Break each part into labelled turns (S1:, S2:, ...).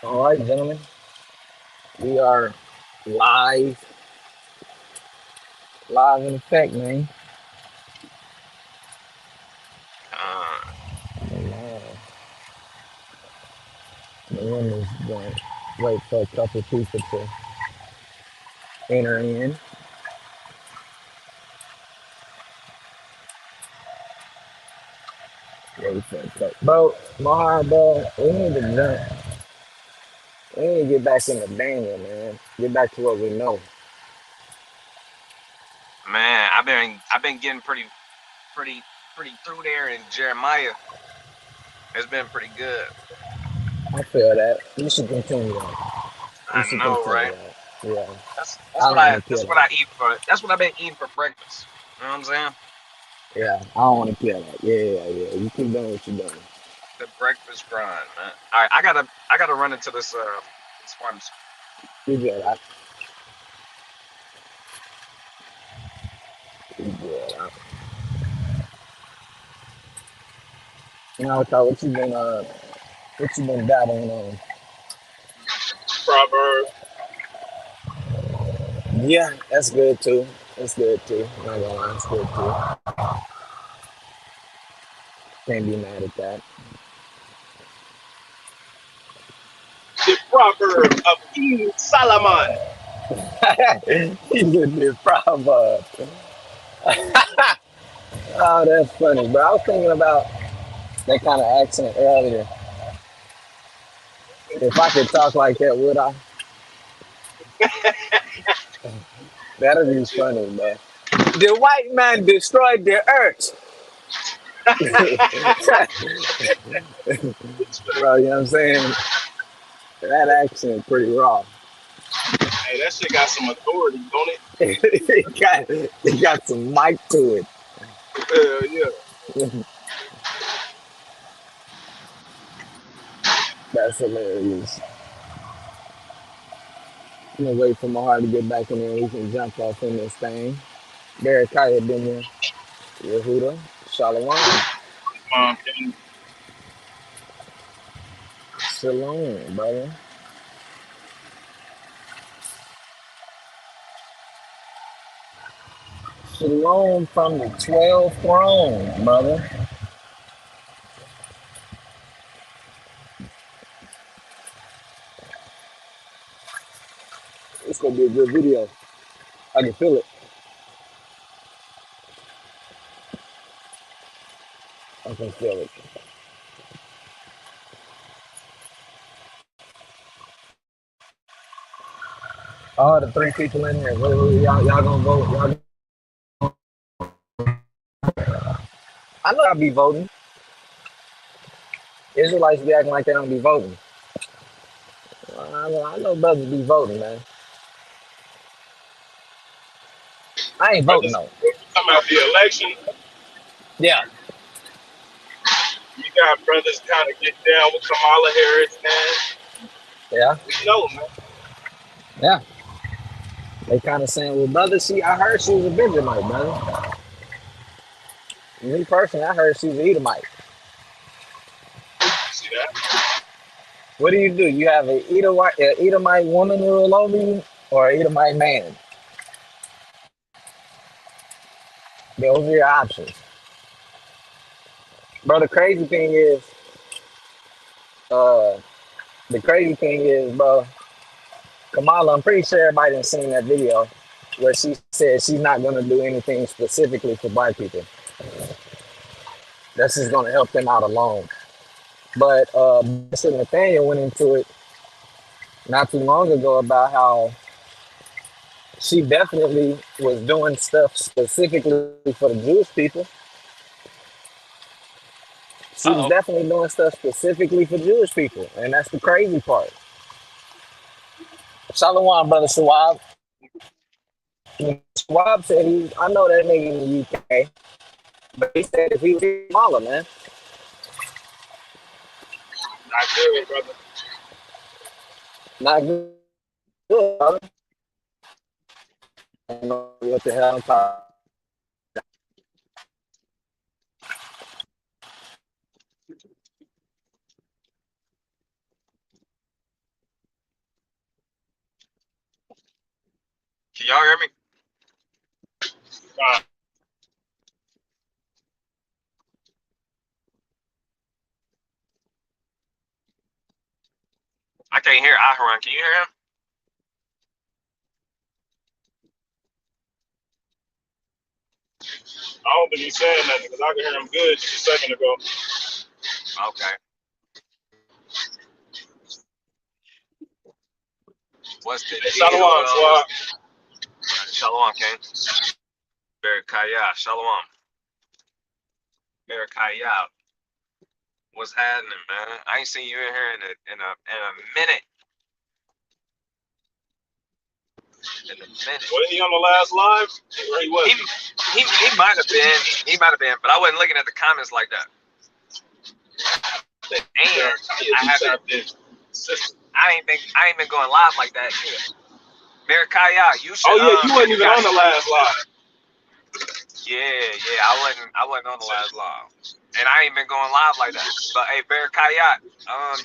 S1: All right, gentlemen, we are live, live in effect, man.
S2: Uh,
S1: Man, the room is going to wait for a couple people to enter in. Wait for a couple. Bro, Mahar, bro, we need to jump. We need to get back in the Daniel, man. Get back to what we know.
S2: man, I've been getting pretty through there in Jeremiah. It's been pretty good.
S1: I feel that. You should continue that. You
S2: I
S1: should
S2: know,
S1: continue
S2: right?
S1: that. Yeah,
S2: That's
S1: I
S2: what
S1: don't want to
S2: that's
S1: kill
S2: what
S1: that.
S2: I eat for. That's what I've been eating for breakfast. You know what I'm saying?
S1: Yeah, I don't want to kill that. Yeah. You keep doing what you're doing.
S2: The breakfast grind, man. All right, I gotta run into this pharmacy.
S1: You good. You good. Now, what you been dabbling on?
S2: Proverbs.
S1: Yeah, that's good too. That's good too. Not gonna lie, that's good too. Can't be mad at that.
S2: The Proverbs of King Solomon.
S1: He's a bit proverb. Oh, that's funny. But I was thinking about that kind of accent earlier. If I could talk like that, would I? That'd be funny, man. The white man destroyed the earth. Bro, you know what I'm saying? That accent pretty raw.
S2: Hey, that shit got some authority, don't it?
S1: It got some mic to
S2: Hell yeah.
S1: it. That's hilarious. I'm gonna wait for my heart to get back in there. We can jump off in this thing. Derek Kaya been here. Yehuda. Shalom.
S2: King.
S1: Shalom, brother. Shalom from the 12 throne, brother. It's gonna be a good video. I can feel it. I can feel it. All the three people in here. Y'all gonna vote? I know I'll be voting. Israelites be acting like they don't be voting. I know brothers be voting, man. I ain't voting
S2: Brothers,
S1: though.
S2: when you come out the election,
S1: Yeah,
S2: you got brothers kind of get down with Kamala Harris, man.
S1: yeah,
S2: We know, man.
S1: yeah. They kind of saying, well, brother, I heard she was a Benjamite, brother. Me personally, I heard she was an Edomite.
S2: You see that?
S1: What do? You have an Edomite woman rule over you, or an Edomite man? Those are your options. Bro, uh, the crazy thing is, bro, Kamala, I'm pretty sure everybody done seen that video where she said she's not gonna do anything specifically for black people. That's just gonna help them out alone. But Mr. Nathaniel went into it not too long ago about how she definitely was doing stuff specifically for the Jewish people. She was
S2: Uh-oh.
S1: definitely doing stuff specifically for Jewish people, and that's the crazy part. Shalom, brother Shawab. Schwab said I know that nigga in the UK, but he said if he was smaller, man,
S2: Not good, brother.
S1: not good, brother. I don't know what the hell I'm talking.
S2: Y'all hear me?
S3: Uh,
S2: I can't hear Aharon. Can you hear him?
S3: I don't think he's saying nothing because I could hear him good just a second ago.
S2: Okay. What's the
S3: Hey,
S2: deal?
S3: Shalom, Swab.
S2: Shalom, King. Berekaya. Shalom. Berekaya. What's happening, man? I ain't seen you in here in a minute. In a minute.
S3: Wasn't he on the last live? Or he wasn't?
S2: He might have been. He might have been, but I wasn't looking at the comments like that. And I ain't been going live like that either. Berekaya, you should
S3: Oh yeah, you wasn't even on the last live.
S2: Yeah, I wasn't on the last live. And I ain't been going live like that. But hey, Berekaya,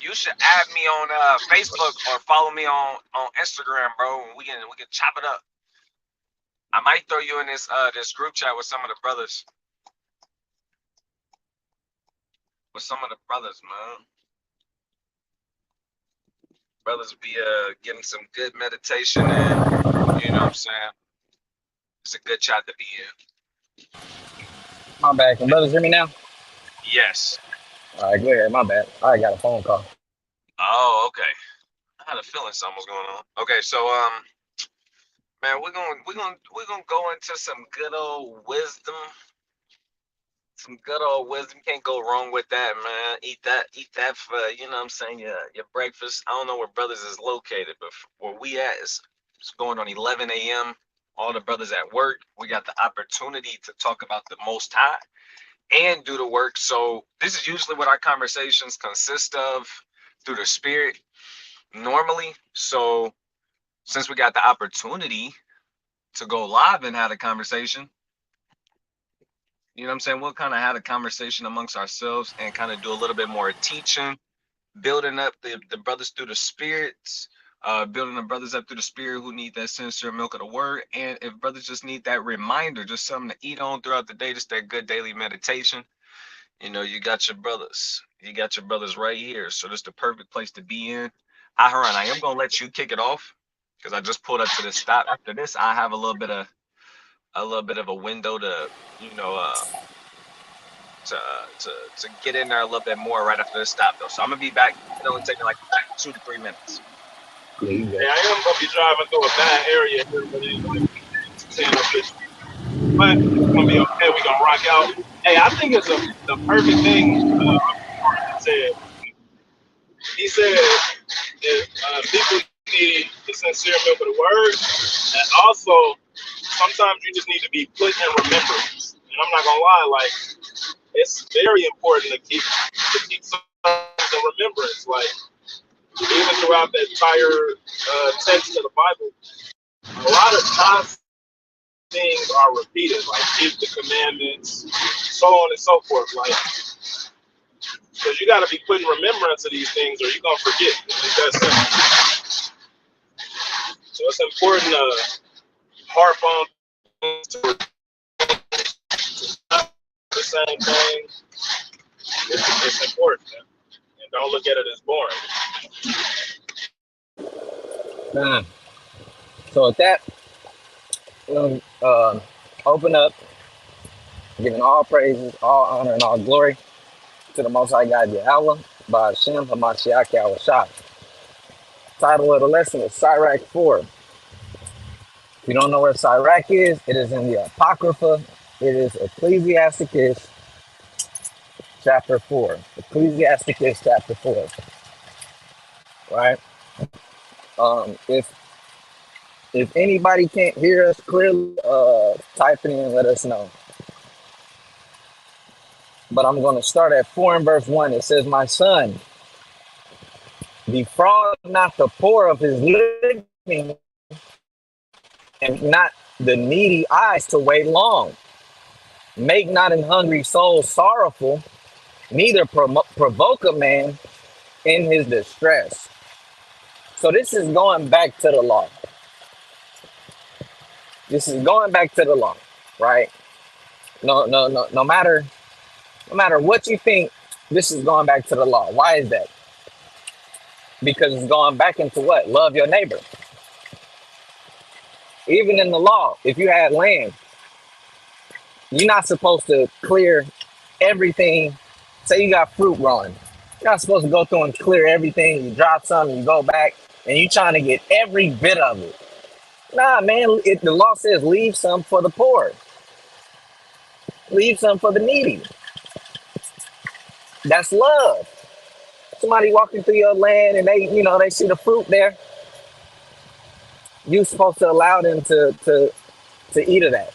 S2: you should add me on Facebook or follow me on Instagram, bro. We can chop it up. I might throw you in this group chat with some of the brothers. Man. Brothers be getting some good meditation in. You know what I'm saying? It's a good chat to be in.
S1: My bad. Can brothers hear me now?
S2: Yes.
S1: All right, go ahead. My bad. I got a phone call.
S2: Oh, okay. I had a feeling something was going on. Okay, so man, we're gonna go into some good old wisdom. Some good old wisdom. Can't go wrong with that, man. Eat that for, you know what I'm saying, your breakfast. I don't know where brothers is located, but where we at is it's going on 11 a.m. All the brothers at work. We got the opportunity to talk about the Most High and do the work. So this is usually what our conversations consist of through the Spirit normally. So since we got the opportunity to go live and have a conversation, you know what I'm saying, we'll kind of have a conversation amongst ourselves and kind of do a little bit more teaching, building up the brothers through the spirits, building the brothers up through the spirit who need that sincere milk of the word. And if brothers just need that reminder, just something to eat on throughout the day, just that good daily meditation, you know, you got your brothers. You got your brothers right here. So this is the perfect place to be in. Aharon, I am going to let you kick it off because I just pulled up to this stop. After this, I have a little bit of a window to, you know, to get in there a little bit more right after this stop though. So I'm gonna be back. It only take me like 2 to 3 minutes.
S1: Yeah, you
S3: Hey,
S1: good.
S3: I am gonna be driving through a bad area here, but it's like 10 or 15. But it's gonna be okay. We're gonna rock out. Hey, I think it's the perfect thing. Said he said that people need the sincere milk of the word, and also sometimes you just need to be put in remembrance. And I'm not gonna lie, like it's very important to keep something in remembrance. Like even throughout the entire text of the Bible, a lot of times things are repeated, like keep the commandments, so on and so forth. Like, because you got to be put in remembrance of these things, or you're gonna forget. It's that simple. So it's important to harp on the same thing. It's important, and don't look at it as boring.
S1: So with that, we'll open up, giving all praises, all honor, and all glory to the Most High God, Yahweh, by Hashem, Hamashiach, Yahweh Shah. Title of the lesson is Sirach 4. If you don't know where Sirach is, it is in the Apocrypha. It is Ecclesiasticus chapter 4. Ecclesiasticus chapter 4. Right? If anybody can't hear us clearly, type it in and let us know. But I'm going to start at 4 and verse 1. It says, "My son, defraud not the poor of his living, and not the needy eyes to wait long. Make not an hungry soul sorrowful, neither provoke a man in his distress." So this is going back to the law. This is going back to the law, right? No matter what you think, this is going back to the law. Why is that? Because it's going back into what? Love your neighbor. Even in the law, if you had land, you're not supposed to clear everything. Say you got fruit growing. You're not supposed to go through and clear everything. You drop something, you go back, and you trying to get every bit of it. Nah, man, the law says leave some for the poor. Leave some for the needy. That's love. Somebody walking through your land and they see the fruit there. You're supposed to allow them to eat of that.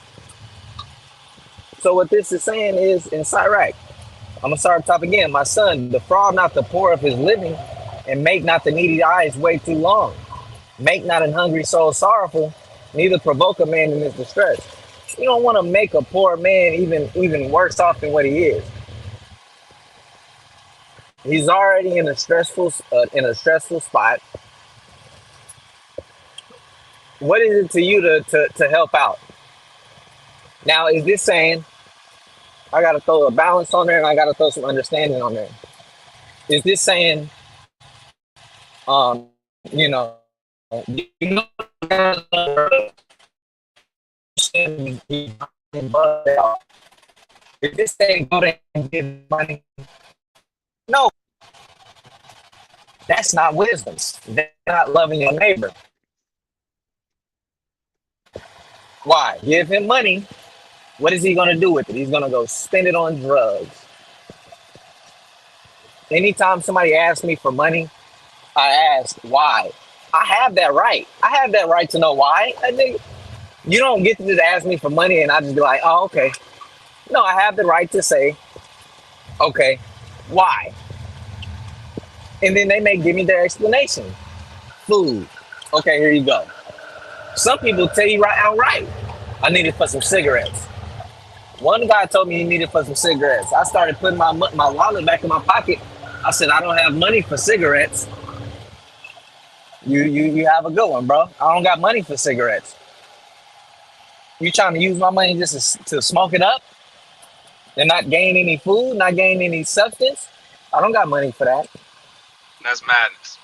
S1: So what this is saying is in Sirach, I'm gonna start top again. My son, defraud not the poor of his living, and make not the needy eyes wait too long. Make not an hungry soul sorrowful, neither provoke a man in his distress. You don't want to make a poor man even worse off than what he is. He's already in a stressful spot. What is it to you to help out? Now, is this saying I got to throw a balance on there and I got to throw some understanding on there? Is this saying, you know, is this saying go there and give money? No, that's not wisdom. That's not loving your neighbor. Why? Give him money. What is he going to do with it? He's going to go spend it on drugs. Anytime somebody asks me for money, I ask why. I have that right. I have that right to know why. I think you don't get to just ask me for money and I just be like, oh, okay. No, I have the right to say, okay, why? And then they may give me their explanation. Food. Okay, here you go. Some people tell you right outright, I need it for some cigarettes. One guy told me he needed for some cigarettes. I started putting my wallet back in my pocket. I said, I don't have money for cigarettes. You have a good one, bro. I don't got money for cigarettes. You trying to use my money just to smoke it up and not gain any food, not gain any substance? I don't got money for that.
S2: That's madness.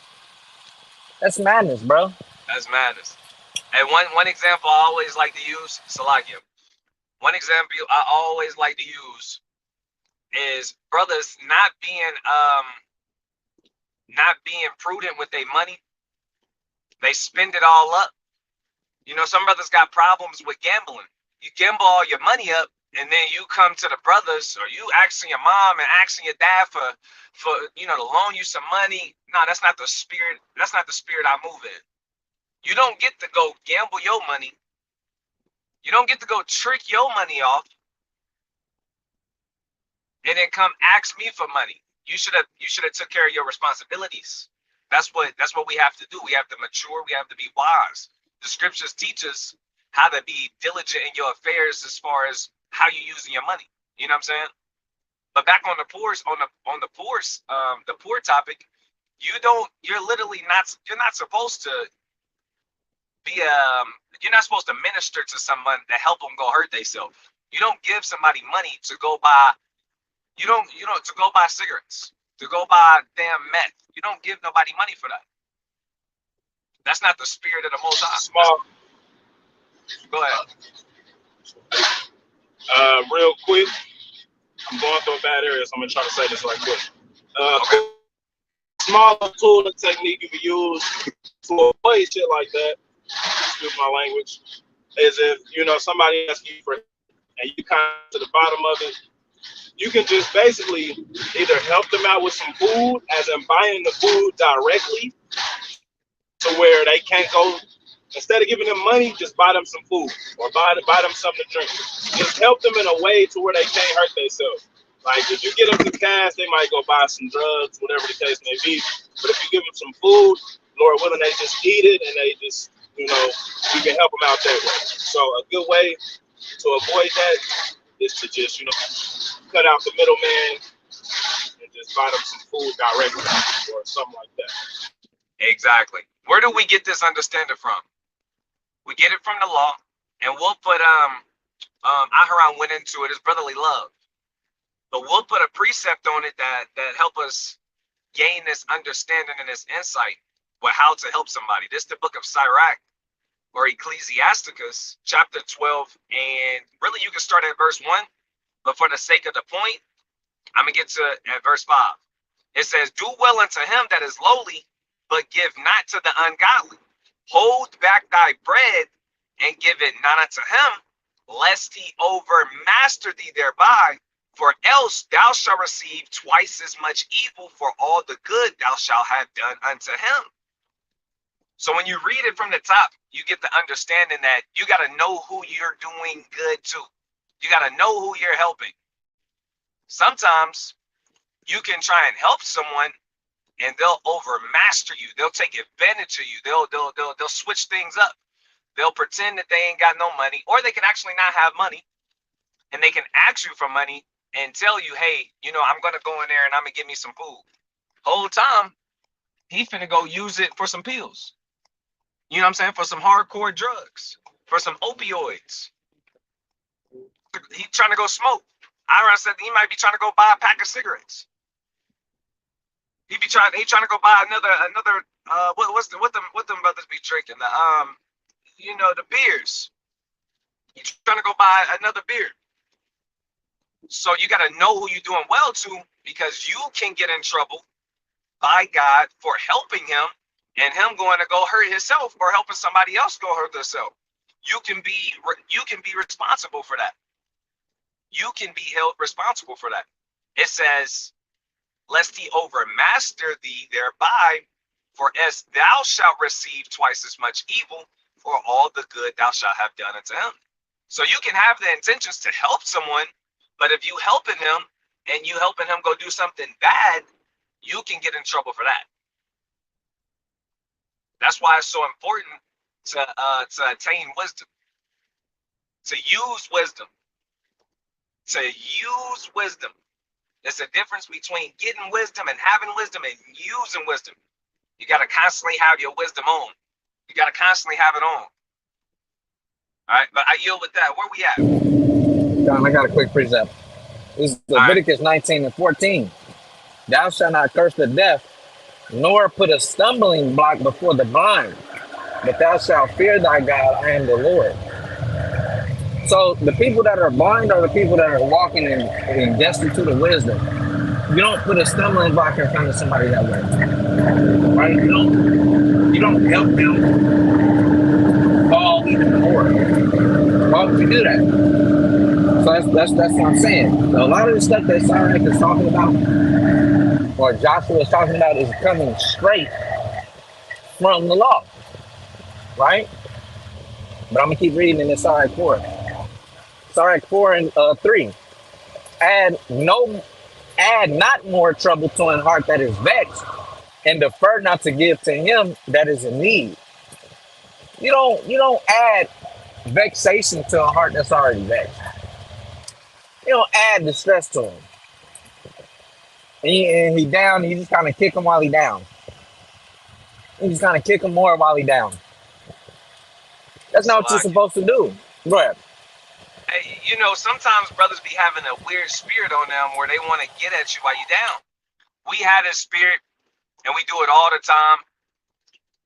S1: That's madness, bro.
S2: That's madness. And one example I always like to use, Salakia. One example I always like to use is brothers not being prudent with their money. They spend it all up. Some brothers got problems with gambling. You gamble all your money up, and then you come to the brothers, or you asking your mom and asking your dad for to loan you some money. No, that's not the spirit. That's not the spirit I move in. You don't get to go gamble your money. You don't get to go trick your money off and then come ask me for money. You should have took care of your responsibilities. That's what we have to do. We have to mature. We have to be wise. The scriptures teach us how to be diligent in your affairs as far as how you're using your money. You know what I'm saying? But back on the poor topic, you're not supposed to be you're not supposed to minister to someone to help them go hurt themselves. You don't give somebody money to go buy to go buy cigarettes, to go buy damn meth. You don't give nobody money for that. That's not the spirit of the Most High.
S3: Small.
S2: Go ahead.
S3: Real quick, I'm going through a bad area, so I'm gonna try to say this right quick.
S2: Okay.
S3: Small tool and technique you can use to avoid shit like that, excuse my language, is if somebody asks you for it and you kind of to the bottom of it, you can just basically either help them out with some food, as in buying the food directly to where they can't go. Instead of giving them money, just buy them some food or buy them something to drink. Just help them in a way to where they can't hurt themselves. Like if you get them some cash, they might go buy some drugs, whatever the case may be. But if you give them some food, Lord willing, they just eat it and they just, you can help them out that way. So a good way to avoid that is to just, cut out the middleman and just buy them some food directly or something like that.
S2: Exactly. Where do we get this understanding from? We get it from the law. And we'll put Aharon went into it as brotherly love, but we'll put a precept on it that help us gain this understanding and this insight with how to help somebody. This is the book of Sirach or Ecclesiasticus, chapter 12, and really you can start at verse 1, but for the sake of the point, I'm gonna get to at verse 5. It says, "Do well unto him that is lowly, but give not to the ungodly. Hold back thy bread and give it not unto him, lest he overmaster thee thereby. For else thou shalt receive twice as much evil for all the good thou shalt have done unto him." So when you read it from the top, you get the understanding that you got to know who you're doing good to. You got to know who you're helping. Sometimes you can try and help someone and they'll overmaster you. They'll take advantage of you. They'll switch things up. They'll pretend that they ain't got no money, or they can actually not have money, and they can ask you for money and tell you, hey, I'm gonna go in there and I'm gonna give me some food. Whole time, he finna go use it for some pills. You know what I'm saying? For some hardcore drugs, for some opioids. He trying to go smoke. Ira said he might be trying to go buy a pack of cigarettes. He trying to go buy another what them brothers be drinking? The beers. He's trying to go buy another beer. So you got to know who you're doing well to, because you can get in trouble by God for helping him and him going to go hurt himself or helping somebody else go hurt themselves. You can be responsible for that. You can be held responsible for that. It says, "Lest he overmaster thee thereby, for as thou shalt receive twice as much evil for all the good thou shalt have done unto him." So you can have the intentions to help someone, but if you helping him and you helping him go do something bad, you can get in trouble for that. That's why it's so important to attain wisdom, to use wisdom, to use wisdom. There's a difference between getting wisdom and having wisdom and using wisdom. You got to constantly have your wisdom on. You got to constantly have it on. All right, but I yield with that. Where we at?
S1: John, I got a quick precept. This is Leviticus 19:14. Thou shalt not curse the deaf, nor put a stumbling block before the blind, but thou shalt fear thy God. I am the Lord. So the people that are blind are the people that are walking in destitute of wisdom. You don't put a stumbling block in front of somebody that way, right? You don't help them fall even more. Why would you do that? So that's what I'm saying. So a lot of the stuff that Sirach is talking about, or Joshua is talking about, is coming straight from the law, right? But I'm gonna keep reading in the Sirach 4. Sirach 4 and 3. Add not more trouble to an heart that is vexed, and defer not to give to him that is in need. You don't add vexation to a heart that's already vexed. You don't add distress to him. And he down, you just kind of kick him while he down. You just kind of kick him more while he down. That's not what you're supposed to do. Go ahead.
S2: Hey, sometimes brothers be having a weird spirit on them where they want to get at you while you down. We had a spirit, and we do it all the time.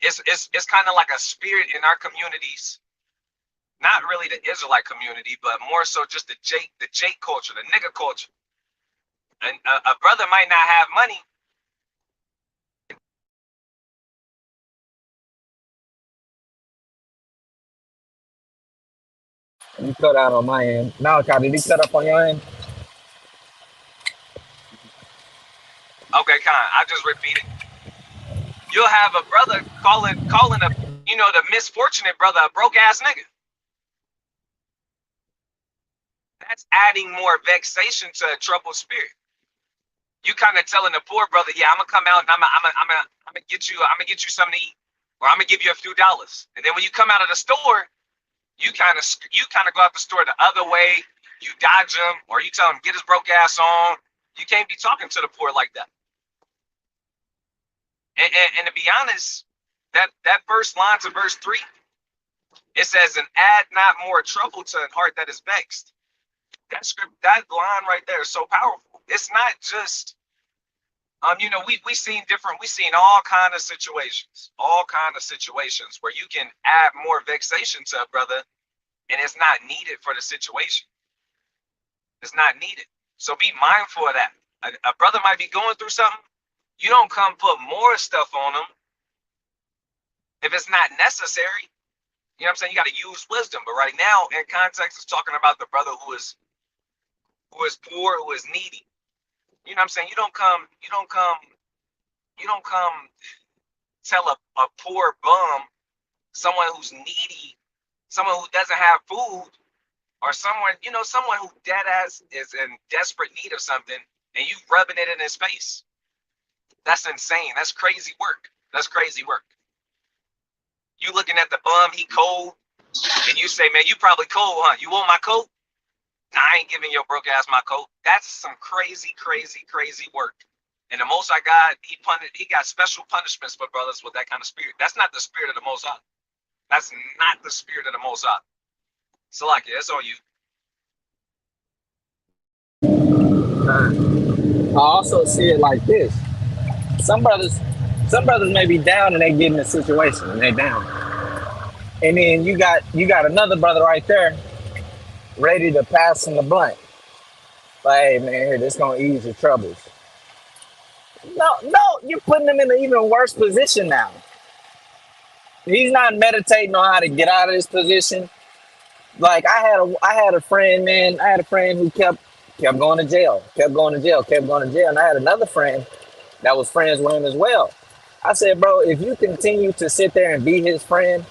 S2: It's kind of like a spirit in our communities. Not really the Israelite community, but more so just the Jake culture, the nigga culture. And a brother might not have money.
S1: You cut out on my end. Malachi, did he cut up on your end?
S2: Okay, I just repeat it. You'll have a brother calling the misfortunate brother a broke ass nigga. That's adding more vexation to a troubled spirit. You kind of telling the poor brother, yeah, I'm gonna come out and I'm gonna get you something to eat, or I'm gonna give you a few dollars. And then when you come out of the store, you kind of go out the store the other way. You dodge him, or you tell him get his broke ass on. You can't be talking to the poor like that. And to be honest, that first line to verse 3, It says, and add not more trouble to an heart that is vexed. That script, that line right there is so powerful. It's not just, we seen all kind of situations where you can add more vexation to a brother, and it's not needed for the situation. It's not needed. So be mindful of that. A brother might be going through something. You don't come put more stuff on them if it's not necessary. You know what I'm saying? You got to use wisdom. But right now, in context, it's talking about the brother who is poor, who is needy. You know what I'm saying? You don't come tell a poor bum, someone who's needy, someone who doesn't have food, or someone who dead ass is in desperate need of something, and you rubbing it in his face. That's insane. That's crazy work. That's crazy work. You looking at the bum, he cold, and you say, man, you probably cold, huh? You want my coat? Nah, I ain't giving your broke ass my coat. That's some crazy, crazy, crazy work. And the Most High God, he got special punishments for brothers with that kind of spirit. That's not the spirit of the Most High. That's not the spirit of the Most High. Salakia, that's on
S1: I also see it like this. Some brothers, some brothers may be down and they get in a situation and they down. And then you got another brother right there ready to pass him the blunt. Like, hey man, here, this gonna ease your troubles. No, you're putting him in an even worse position now. He's not meditating on how to get out of this position. Like I had a friend, man. I had a friend who kept going to jail, kept going to jail, kept going to jail. And I had another friend that was friends with him as well. I said, bro, if you continue to sit there and be his friend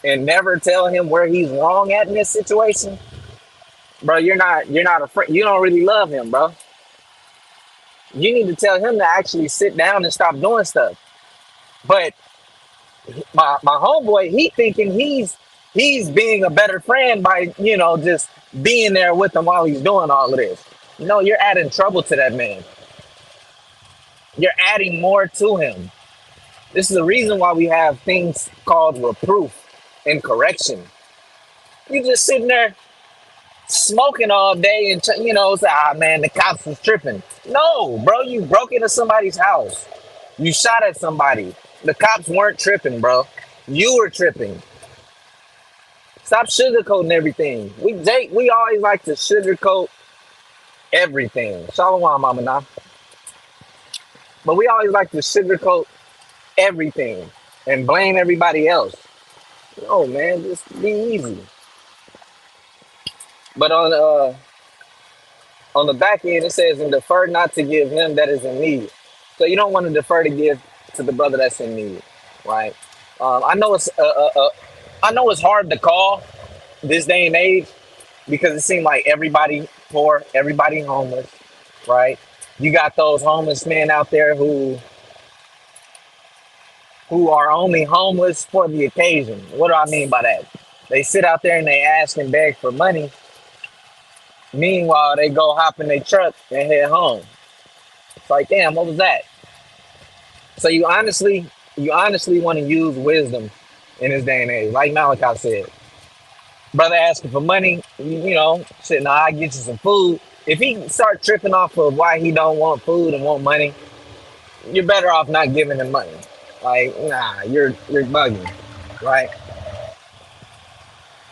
S1: and never tell him where he's wrong at in this situation, bro, you're not a friend. You don't really love him, bro. You need to tell him to actually sit down and stop doing stuff. But my homeboy, he thinking he's being a better friend by, just being there with him while he's doing all of this. No, you're adding trouble to that man. You're adding more to him. This is the reason why we have things called reproof and correction. You just sitting there smoking all day and say, man, the cops was tripping. No, bro, you broke into somebody's house. You shot at somebody. The cops weren't tripping, bro. You were tripping. Stop sugarcoating everything. We always like to sugarcoat everything. Shalom, Mama Nah. But we always like to sugarcoat everything and blame everybody else. No, man, just be easy. But on the back end, it says, and defer not to give him that is in need. So you don't want to defer to give to the brother that's in need, right? I know it's hard to call this day and age because it seems like everybody poor, everybody homeless, right? You got those homeless men out there who are only homeless for the occasion. What do I mean by that? They sit out there and they ask and beg for money. Meanwhile, they go hop in their truck and head home. It's like, damn, what was that? So you honestly want to use wisdom in this day and age. Like Malachi said, brother asking for money, shit, nah, I get you some food. If he start tripping off of why he don't want food and want money, you're better off not giving him money. Like, nah, you're bugging, right?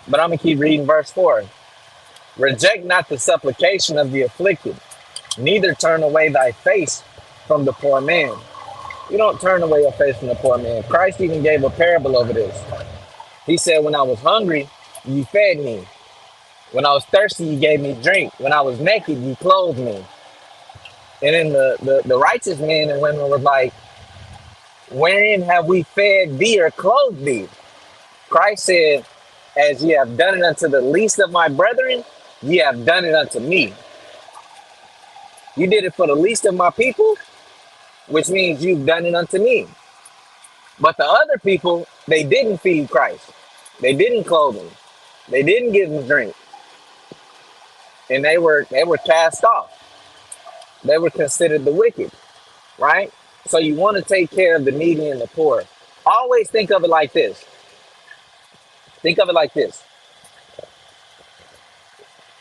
S1: But I'm gonna keep reading verse 4. Reject not the supplication of the afflicted, neither turn away thy face from the poor man. You don't turn away your face from the poor man. Christ even gave a parable over this. He said, when I was hungry, you fed me. When I was thirsty, you gave me drink. When I was naked, you clothed me. And then the righteous men and women was like, wherein have we fed thee or clothed thee? Christ said, as ye have done it unto the least of my brethren, ye have done it unto me. You did it for the least of my people, which means you've done it unto me. But the other people, they didn't feed Christ. They didn't clothe him. They didn't give him drink. And they were cast off. They were considered the wicked, right? So you want to take care of the needy and the poor. Always think of it like this. Think of it like this.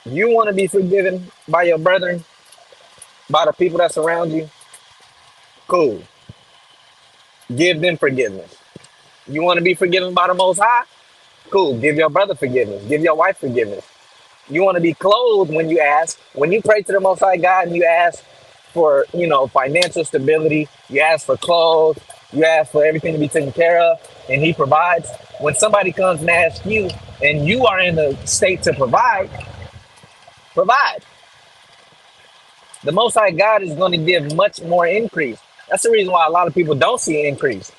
S1: You want to be forgiven by your brethren, by the people that surround you? Cool. Give them forgiveness. You want to be forgiven by the Most High? Cool. Give your brother forgiveness. Give your wife forgiveness. You want to be clothed when you ask. When you pray to the Most High God and you ask for, financial stability, you ask for clothes, you ask for everything to be taken care of, and He provides. When somebody comes and asks you, and you are in the state to provide, provide. The Most High God is going to give much more increase. That's the reason why a lot of people don't see increase.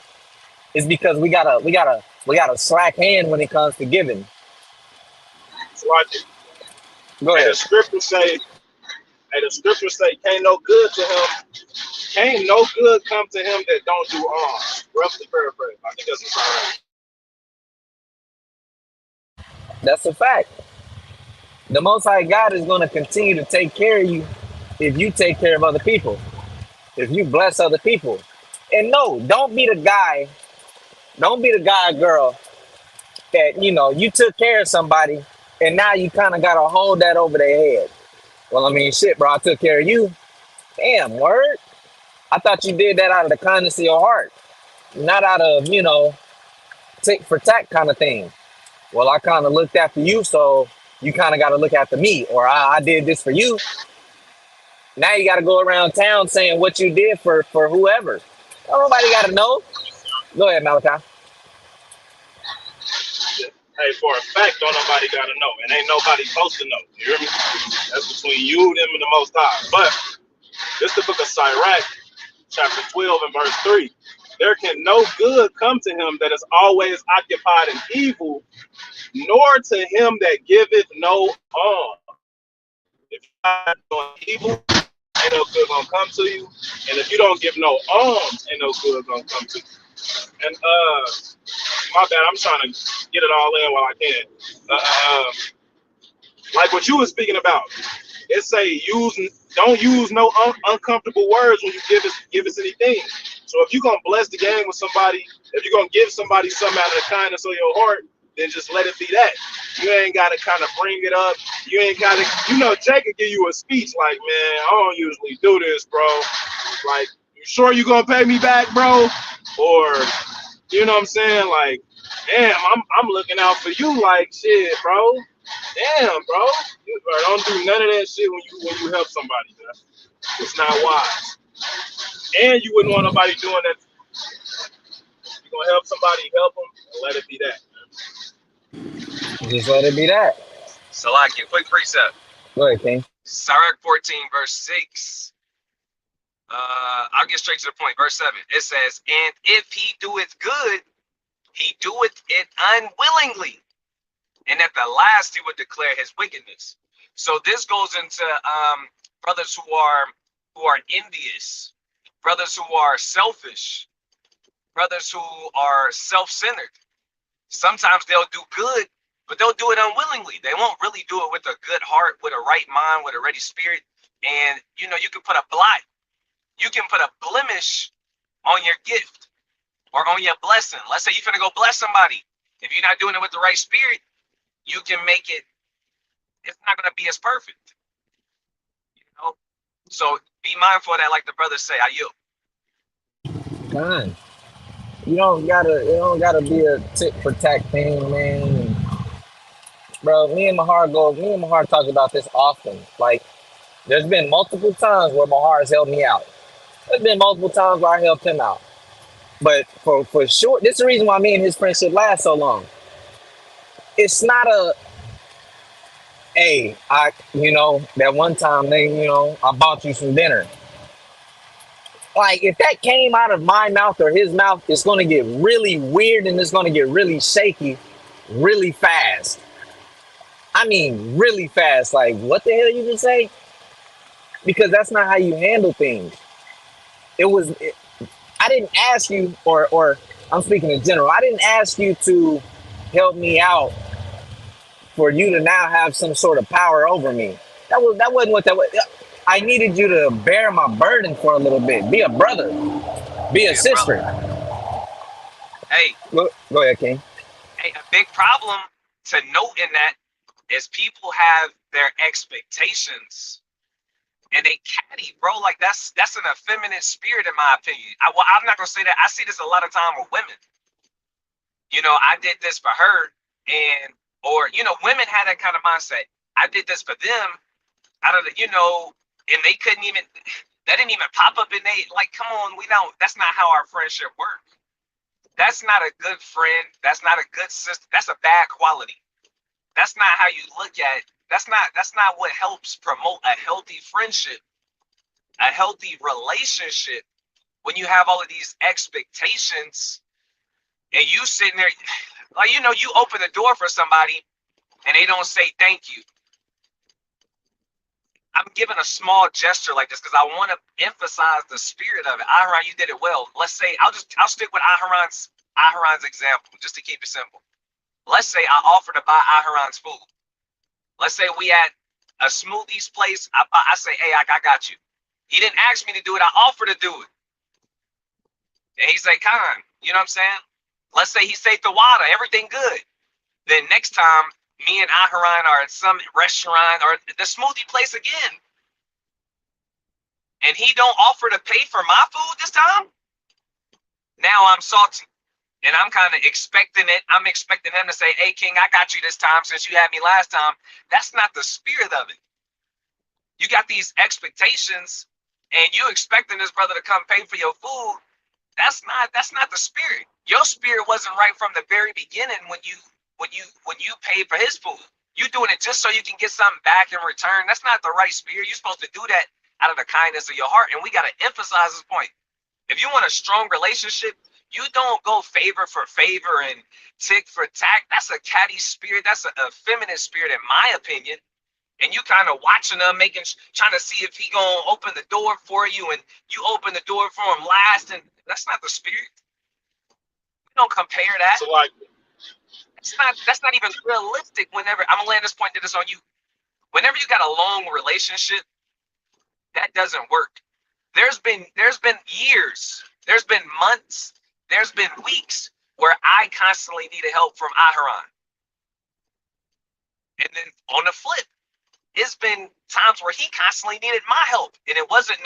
S1: Is because we gotta slack hand when it comes to giving.
S3: It's logic.
S1: Go
S3: And
S1: ahead.
S3: the scriptures say, can't no good come to him that don't do harm. Roughly paraphrase. I think that's right.
S1: That's a fact. The Most High God is going to continue to take care of you if you take care of other people. If you bless other people. And no, don't be the guy. Don't be the guy, girl, that you took care of somebody, and now you kind of gotta hold that over their head. Well, I mean, shit, bro. I took care of you. Damn, word. I thought you did that out of the kindness of your heart, not out of tick for tack kind of thing. Well, I kind of looked after you, so you kind of got to look after me, or I did this for you. Now you got to go around town saying what you did for whoever. Nobody got to know. Go ahead, Malachi.
S3: Hey, for a fact, don't nobody gotta know. And ain't nobody supposed to know. You hear me? That's between you, them, and the Most High. But this the book of Sirach, chapter 12 and verse 3. There can no good come to him that is always occupied in evil, nor to him that giveth no alms. If you're not doing evil, ain't no good gonna come to you. And if you don't give no alms, ain't no good gonna come to you. And my bad, I'm trying to get it all in while I can. Like what you were speaking about, it say don't use no uncomfortable words when you give us anything. So if you're gonna bless the game with somebody, if you're gonna give somebody something out of the kindness of your heart, then just let it be that. You ain't gotta kind of bring it up. You ain't gotta, Jay could give you a speech like, man, I don't usually do this, bro. Like, you sure you gonna pay me back, bro? Or you know what I'm saying? Like, damn, I'm looking out for you, like shit, bro. Damn, bro. Don't do none of that shit when you help somebody, man. It's not wise. And you wouldn't want nobody doing that. You're gonna help somebody, help them, and let it be that.
S1: Just let it be that.
S2: Salakia, quick precept.
S1: Go ahead, King.
S2: Sirach 14, verse 6. I'll get straight to the point. Verse 7. It says, and if he doeth good, he doeth it unwillingly. And at the last he would declare his wickedness. So this goes into brothers who are envious, brothers who are selfish, brothers who are self-centered. Sometimes they'll do good, but they'll do it unwillingly. They won't really do it with a good heart, with a right mind, with a ready spirit. And you can put a blot, you can put a blemish on your gift or on your blessing. Let's say you're gonna go bless somebody. If you're not doing it with the right spirit, you can make it's not gonna be as perfect. So be mindful of that, like the brothers say. I yield.
S1: Fine. It don't gotta be a tit for tat thing, man. And, bro, me and Mahar talk about this often. Like, there's been multiple times where Mahar has helped me out. There's been multiple times where I helped him out. But for sure, this is the reason why me and his friendship lasts so long. It's not hey, that one time I bought you some dinner. Like, if that came out of my mouth or his mouth, it's going to get really weird and it's going to get really shaky really fast. I mean, really fast. Like, what the hell you just say? Because that's not how you handle things. I didn't ask you, or I'm speaking in general, I didn't ask you to help me out for you to now have some sort of power over me. That wasn't what that was. I needed you to bear my burden for a little bit. Be a brother. Be a sister.
S2: Hey.
S1: Go ahead, King.
S2: Hey, Big problem to note in that is people have their expectations and they catty, bro. Like that's an effeminate spirit in my opinion. Well, I'm not gonna say that. I see this a lot of time with women. You know, I did this for her, and or you know, women had that kind of mindset. I did this for them. Out of the, you know, and they couldn't even. That didn't even pop up in they like. Come on, we don't. That's not how our friendship works. That's not a good friend. That's not a good sister. That's a bad quality. That's not how you look at it. That's not what helps promote a healthy friendship, a healthy relationship. When you have all of these expectations and you sitting there, like you know, you open the door for somebody and they don't say thank you. I'm giving a small gesture like this because I want to emphasize the spirit of it. Aharon, you did it well. Let's say I'll stick with Aharon's example just to keep it simple. Let's say I offer to buy Aharon's food. Let's say we at a smoothies place. I say, hey, I got you. He didn't ask me to do it. I offer to do it. And he say, Khan, you know what I'm saying? Let's say he say the water, everything good. Then next time, me and Aharon are at some restaurant or the smoothie place again. And he don't offer to pay for my food this time. Now I'm salty. And I'm kind of expecting it. I'm expecting him to say, hey, King, I got you this time since you had me last time. That's not the spirit of it. You got these expectations and you expecting this brother to come pay for your food. That's not the spirit. Your spirit wasn't right from the very beginning when you paid for his food. You doing it just so you can get something back in return. That's not the right spirit. You're supposed to do that out of the kindness of your heart. And we got to emphasize this point. If you want a strong relationship, you don't go favor for favor and tick for tack. That's a catty spirit. That's a feminine spirit, in my opinion. And you kind of watching them, trying to see if he gonna open the door for you, and you open the door for him last, and that's not the spirit. We don't compare that.
S3: So like,
S2: That's not even realistic. Whenever I'm gonna land this point to this on you, whenever you got a long relationship, that doesn't work. There's been years, there's been months, there's been weeks where I constantly needed help from Aharon. And then on the flip, it's been times where he constantly needed my help. And it wasn't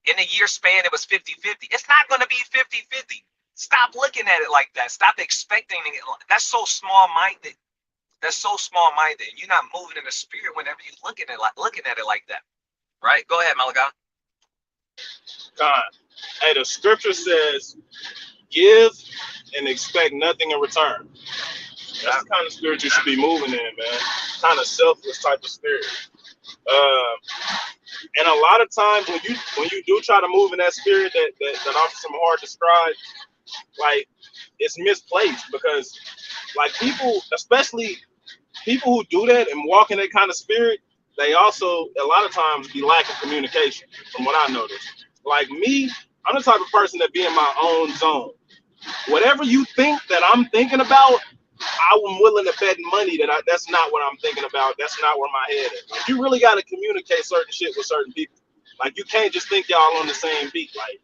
S2: in a year span, it was 50-50. It's not going to be 50-50. Stop looking at it like that. Stop expecting it. That's so small-minded. That's so small-minded. You're not moving in the spirit whenever you're looking at it like that. Right? Go ahead, Malachi.
S3: God, hey, the scripture says, give and expect nothing in return. That's the kind of spirit you should be moving in, man. Kind of selfless type of spirit. And a lot of times when you do try to move in that spirit that Officer Mahar described, like it's misplaced because like people, especially people who do that and walk in that kind of spirit, they also a lot of times be lacking communication. From what I noticed, like me, I'm the type of person that be in my own zone. Whatever you think that I'm thinking about, I'm willing to bet money that that's not what I'm thinking about. That's not where my head is. Like, you really got to communicate certain shit with certain people. Like you can't just think y'all on the same beat. Like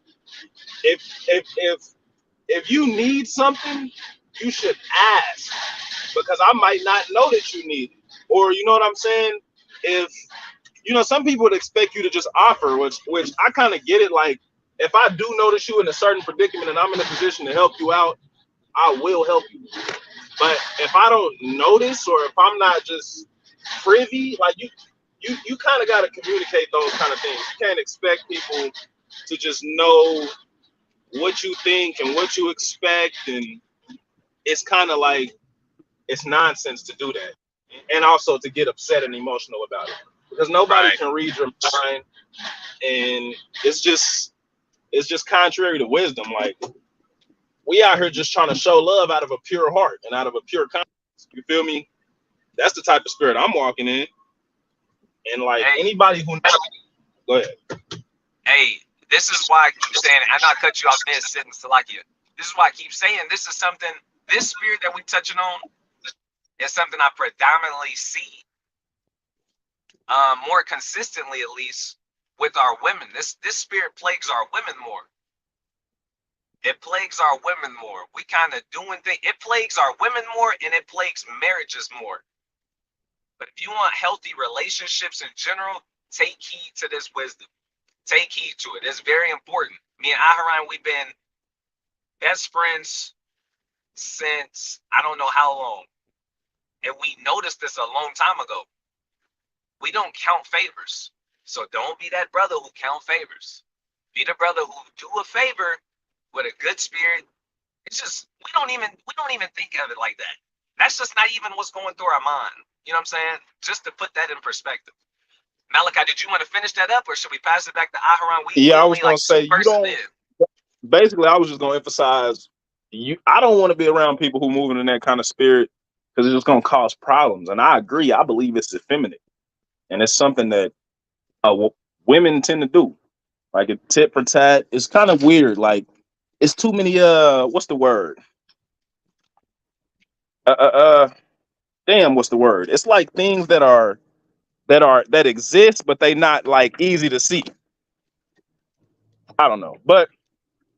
S3: if you need something, you should ask because I might not know that you need it. Or you know what I'm saying? If you know, some people would expect you to just offer, which I kind of get it. Like if I do notice you in a certain predicament and I'm in a position to help you out, I will help you. But if I don't notice or if I'm not just privy, like you kind of got to communicate those kind of things. You can't expect people to just know what you think and what you expect, and it's kind of like it's nonsense to do that, and also to get upset and emotional about it because nobody can read your mind, and it's just contrary to wisdom. Like we out here just trying to show love out of a pure heart and out of a pure conscience. You feel me? That's the type of spirit I'm walking in. And like anybody who knows, go ahead.
S2: Hey, this is why I keep saying it. I not cut you off mid-sentence to like you. This is why I keep saying this spirit that we're touching on is something I predominantly see more consistently, at least, with our women. This spirit plagues our women more. It plagues our women more. We kind of doing things. It plagues our women more, and it plagues marriages more. But if you want healthy relationships in general, take heed to this wisdom. Take heed to it. It's very important. Me and Aharon, we've been best friends since I don't know how long. And we noticed this a long time ago. We don't count favors. So don't be that brother who count favors. Be the brother who do a favor with a good spirit. It's just we don't even think of it like that. That's just not even what's going through our mind. You know what I'm saying? Just to put that in perspective. Malachi, did you want to finish that up, or should we pass it back to Aharon? We
S4: Yeah, I
S2: only
S4: was gonna
S2: like two
S4: say you
S2: persons
S4: don't.
S2: in.
S4: Basically, I was just gonna emphasize you. I don't want to be around people who moving in that kind of spirit because it's just gonna cause problems. And I agree. I believe it's effeminate, and it's something that women tend to do. Like a tit for tat. It's kind of weird. Like it's too many. What's the word? Uh, uh, uh damn. What's the word? It's like things that exist, but they not like easy to see. I don't know, but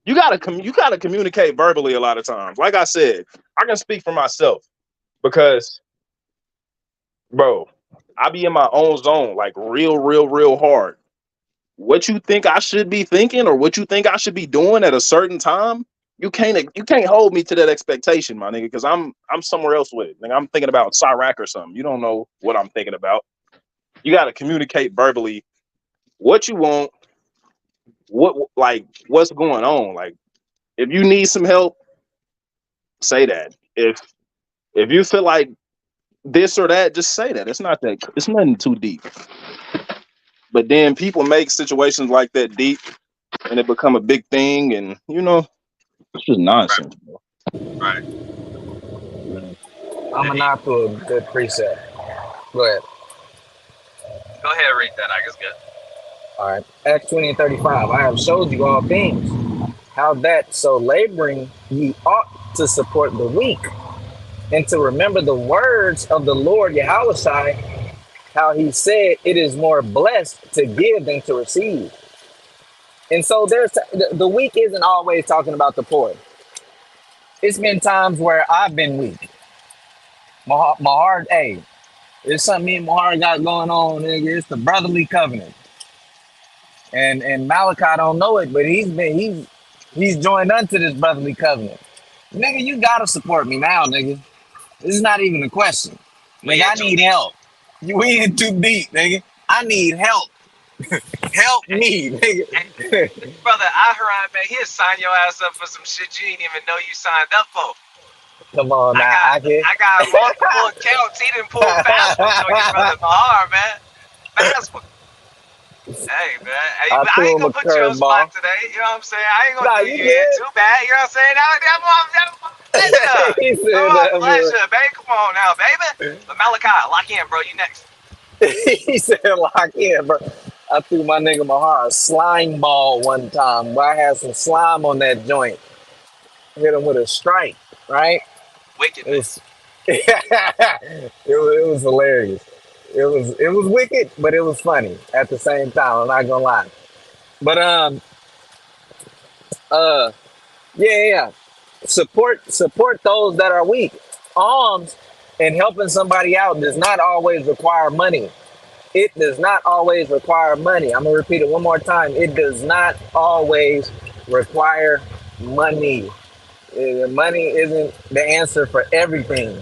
S4: you gotta communicate verbally a lot of times. Like I said, I can speak for myself because, bro, I be in my own zone, like real hard. What you think I should be thinking or what you think I should be doing at a certain time, you can't hold me to that expectation, my nigga, because I'm somewhere else with it. Like, I'm thinking about Sirach or something. You don't know what I'm thinking about. You got to communicate verbally what you want, what's going on. Like if you need some help, say that. If you feel like this or that, just say that. It's nothing too deep. But then people make situations like that deep and it become a big thing, and it's just
S2: Right,
S4: nonsense, bro.
S2: right.
S1: I'm
S2: And
S1: gonna
S2: he,
S1: knock to a good precept. Go ahead.
S2: go ahead and read that. I guess good.
S1: All right. Acts 20 and 35. I have showed you all things, how that so laboring ye ought to support the weak, and to remember the words of the Lord Yahushai, how he said, it is more blessed to give than to receive. And so the weak isn't always talking about the poor. It's been times where I've been weak. My heart, hey, it's something me and my heart got going on, nigga. It's the brotherly covenant. And Malachi don't know it, but he's joined unto this brotherly covenant. Nigga, you gotta support me now, nigga. This is not even a question.
S2: We
S1: Nigga,
S2: in
S1: I
S2: too
S1: need
S2: deep.
S1: help. We in too deep, nigga. I need help. Help
S2: Hey,
S1: me,
S2: hey,
S1: nigga.
S2: this brother Aharon, man, he'll sign your ass up for some shit you didn't even know you signed up for.
S1: Come on
S2: I
S1: now,
S2: got
S1: I can.
S2: I got multiple accounts. He didn't pull fast ones on your brother Mahar, man. Fast one. Hey, man. Hey,
S1: I
S2: I
S1: threw
S2: ain't
S1: him a
S2: gonna put you on spot
S1: curveball.
S2: today. You know what I'm saying? I ain't gonna
S1: Nah,
S2: do
S1: you
S2: you in too
S1: good.
S2: bad. You know what I'm saying? That's my pleasure.
S1: He said
S2: Oh,
S1: that,
S2: pleasure, baby. Come on now, baby. But Malachi, lock in, bro. You next.
S1: he said, lock in, bro. I threw my nigga Mahar a slime ball one time where I had some slime on that joint. Hit him with a strike, right? It was,
S2: Wickedness.
S1: it was hilarious. It was wicked, but it was funny at the same time. I'm not gonna lie. But uh yeah. Support those that are weak. Alms and helping somebody out does not always require money. It does not always require money. I'm gonna repeat it one more time. It does not always require money. Money isn't the answer for everything,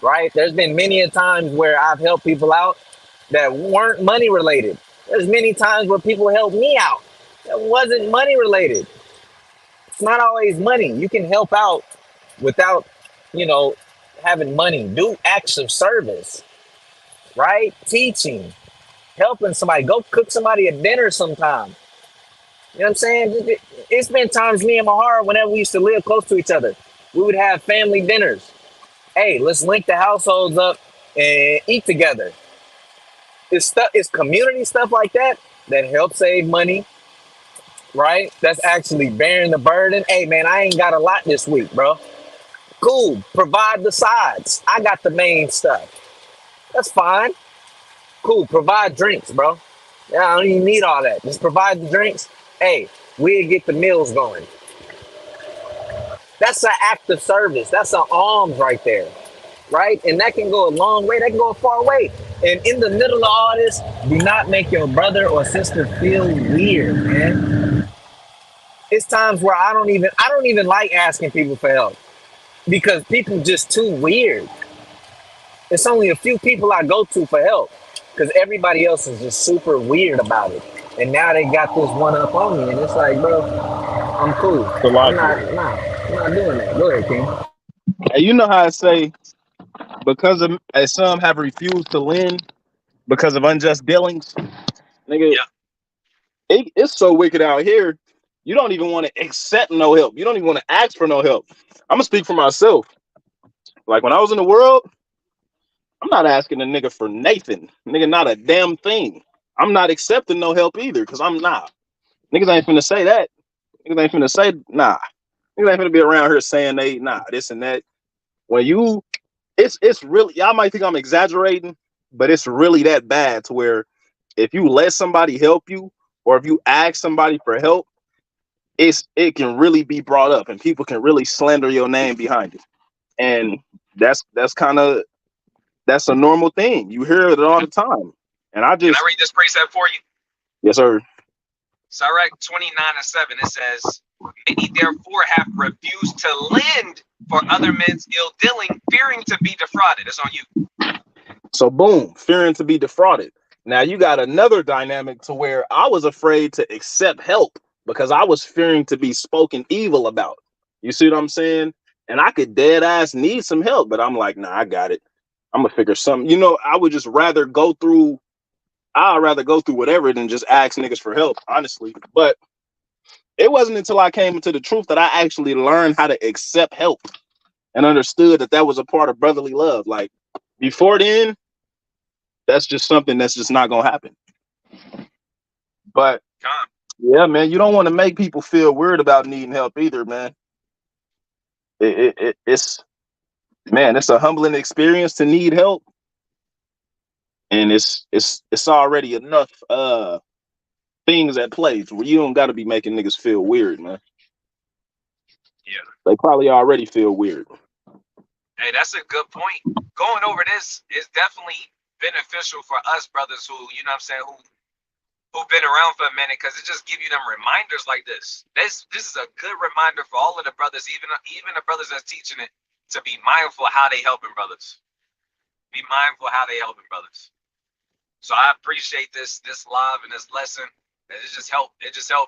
S1: right? There's been many a times where I've helped people out that weren't money related. There's many times where people helped me out that wasn't money related. It's not always money. You can help out without, you know, having money. Do acts of service, right? Teaching, helping somebody. Go cook somebody a dinner sometime. You know what I'm saying? It's been times me and Mahara, whenever we used to live close to each other, we would have family dinners. Hey, let's link the households up and eat together. It's community stuff like that that helps save money, right? That's actually bearing the burden. Hey, man, I ain't got a lot this week, bro. Cool. Provide the sides. I got the main stuff. That's fine. Cool. Provide drinks, bro. Yeah, I don't even need all that. Just provide the drinks. Hey, we'll get the meals going. That's an act of service. That's an alms right there, right? And that can go a long way. That can go a far way. And in the middle of all this, do not make your brother or sister feel weird, man. It's times where I don't even like asking people for help because people just too weird. It's only a few people I go to for help because everybody else is just super weird about it. And now they got this one up on me, and it's like, bro, I'm cool.
S4: Salakia.
S1: I'm not doing that. Go ahead, King.
S4: And you know how I say, because of as some have refused to lend because of unjust dealings, nigga,
S2: Yeah.
S4: it's so wicked out here. You don't even want to accept no help. You don't even want to ask for no help. I'm gonna speak for myself. Like when I was in the world, I'm not asking a nigga for Nathan. Nigga, not a damn thing. I'm not accepting no help either, because I'm not. Niggas ain't finna say that. Niggas ain't finna say nah. Niggas ain't finna be around here saying they nah, this and that. When you it's really, y'all might think I'm exaggerating, but it's really that bad to where if you let somebody help you or if you ask somebody for help, it can really be brought up and people can really slander your name behind it. And that's kind of that's a normal thing. You hear it all the time. And I
S2: Can I
S4: just
S2: read this precept for you?
S4: yes, sir.
S2: Sirach 29:7. It says, "Many therefore have refused to lend for other men's ill dealing, fearing to be defrauded." It's on you.
S4: So boom, fearing to be defrauded. Now you got another dynamic to where I was afraid to accept help because I was fearing to be spoken evil about. You see what I'm saying? And I could dead ass need some help, but I'm like, nah, I got it. I'm gonna figure something. You know, I would just rather go through. I'd rather go through whatever than just ask niggas for help, honestly. But it wasn't until I came into the truth that I actually learned how to accept help and understood that that was a part of brotherly love. Like before then, that's just something that's just not gonna happen. But
S2: Come.
S4: yeah, man, you don't want to make people feel weird about needing help either, man. It's man, it's a humbling experience to need help, and it's already enough things at play where you don't got to be making niggas feel weird, man.
S2: Yeah.
S4: They probably already feel weird.
S2: Hey, that's a good point. Going over this is definitely beneficial for us brothers who, you know what I'm saying, who've been around for a minute, because it just give you them reminders like this. This is a good reminder for all of the brothers, even the brothers that's teaching it, to be mindful of how they helping brothers. Be mindful of how they helping brothers. So I appreciate this live and this lesson. It just helped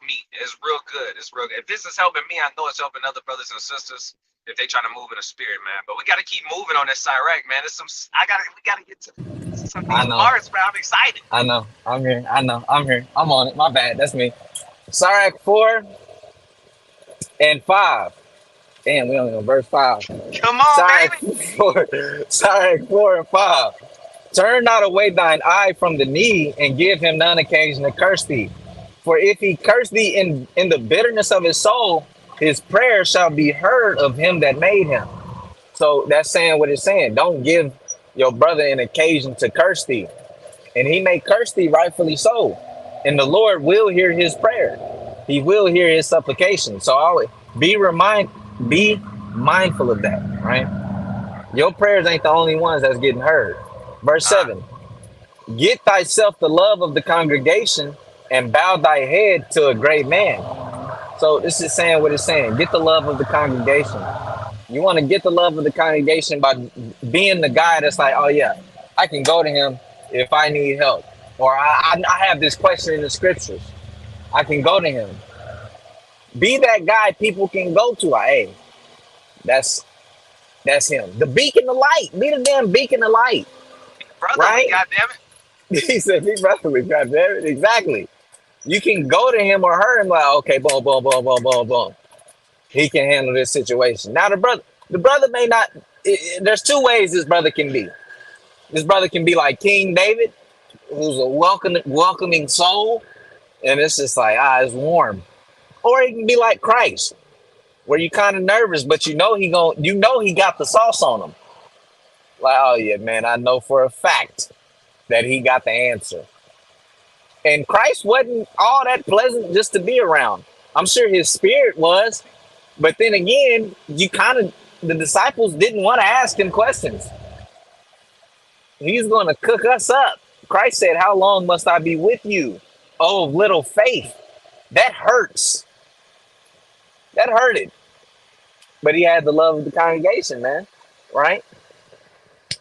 S2: me. It's real good. It's real good. If this is helping me, I know it's helping other brothers and sisters if they trying to move in the spirit, man. But we gotta keep moving on this Sirach, man. We gotta get to some of
S1: I
S2: these
S1: know.
S2: parts, man. I'm excited.
S1: I know. I'm here. I know. I'm here. I'm on it. My bad. That's me. Sirach 4 and 5. Damn, we only on verse 5.
S2: Come on,
S1: Sirach
S2: baby.
S1: 4. Sirach 4 and 5. Turn not away thine eye from the needy, and give him none occasion to curse thee. For if he curse thee in the bitterness of his soul, his prayer shall be heard of him that made him. So that's saying what it's saying. Don't give your brother an occasion to curse thee. And he may curse thee rightfully so. And the Lord will hear his prayer. He will hear his supplication. So always be mindful of that, right? Your prayers ain't the only ones that's getting heard. Verse 7. Get thyself the love of the congregation and bow thy head to a great man. So this is saying what it's saying. Get the love of the congregation. You want to get the love of the congregation by being the guy that's like, oh yeah, I can go to him if I need help. Or I have this question in the scriptures. I can go to him. Be that guy people can go to. Like, hey, that's him. The beacon of light. Be the damn beacon of light.
S2: Brotherly,
S1: Right?
S2: goddammit.
S1: He said, be brotherly. God damn it. Exactly. You can go to him or her and be like, okay, boom, boom, boom, boom, boom, boom. He can handle this situation. Now the brother may not. There's two ways this brother can be. This brother can be like King David, who's a welcoming soul, and it's just like it's warm. Or he can be like Christ, where you kind of nervous, but he got the sauce on him. Like, oh yeah, man, I know for a fact that he got the answer. And Christ wasn't all that pleasant just to be around. I'm sure his spirit was, But then again, the disciples didn't want to ask him questions. He's going to cook us up. Christ said, how long must I be with you? Oh, of little faith. That hurts. That hurted. But he had the love of the congregation, man. Right?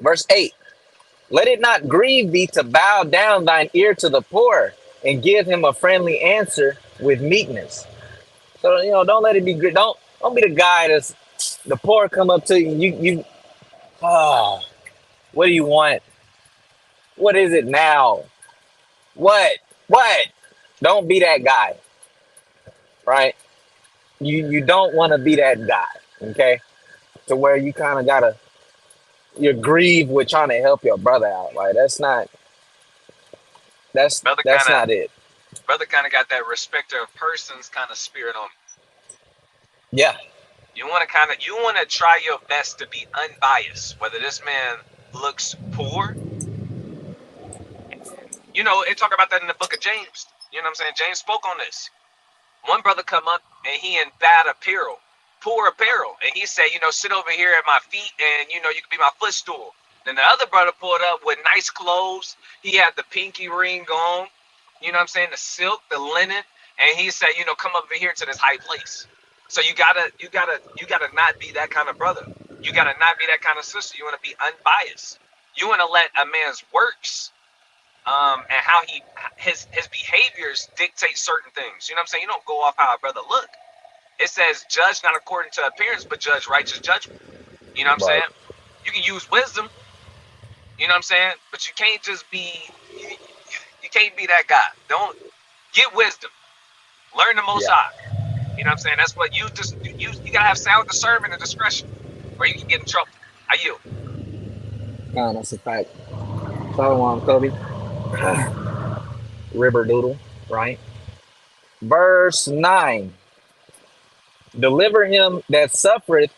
S1: Verse 8. Let it not grieve thee to bow down thine ear to the poor and give him a friendly answer with meekness. So, don't let it be good. Don't be the guy that's the poor come up to you. Oh, what do you want? What is it now? What? What? Don't be that guy, right? You don't want to be that guy, okay? To where you kind of you're grieved with trying to help your brother out. Like that's
S2: Brother
S1: that's
S2: kind
S1: not
S2: of
S1: it.
S2: brother kind of got that respecter of persons kind of spirit on him.
S1: Yeah,
S2: You want to try your best to be unbiased, whether this man looks poor. It talk about that in the book of James. You know what I'm saying? James spoke on this. One brother come up and he in bad apparel, poor apparel, and he said, sit over here at my feet and you can be my footstool. Then the other brother pulled up with nice clothes. He had the pinky ring on, you know what I'm saying, the silk, the linen, and he said, come over here to this high place. So you gotta not be that kind of brother. You gotta not be that kind of sister. You want to be unbiased. You want to let a man's works and how his behaviors dictate certain things. You know what I'm saying? You don't go off how a brother look. It says judge not according to appearance, but judge righteous judgment. You know what I'm
S1: right.
S2: saying? You can use wisdom. You know what I'm saying? But you can't just be. You can't be that guy. Don't get wisdom. Learn the Most
S1: Yeah,
S2: High. You know what I'm saying? That's what you gotta have sound discernment and discretion, or you can get in trouble. I yield.
S1: that's a fact. Shalom, Kobe. River Doodle, right? Verse 9. Deliver him that suffereth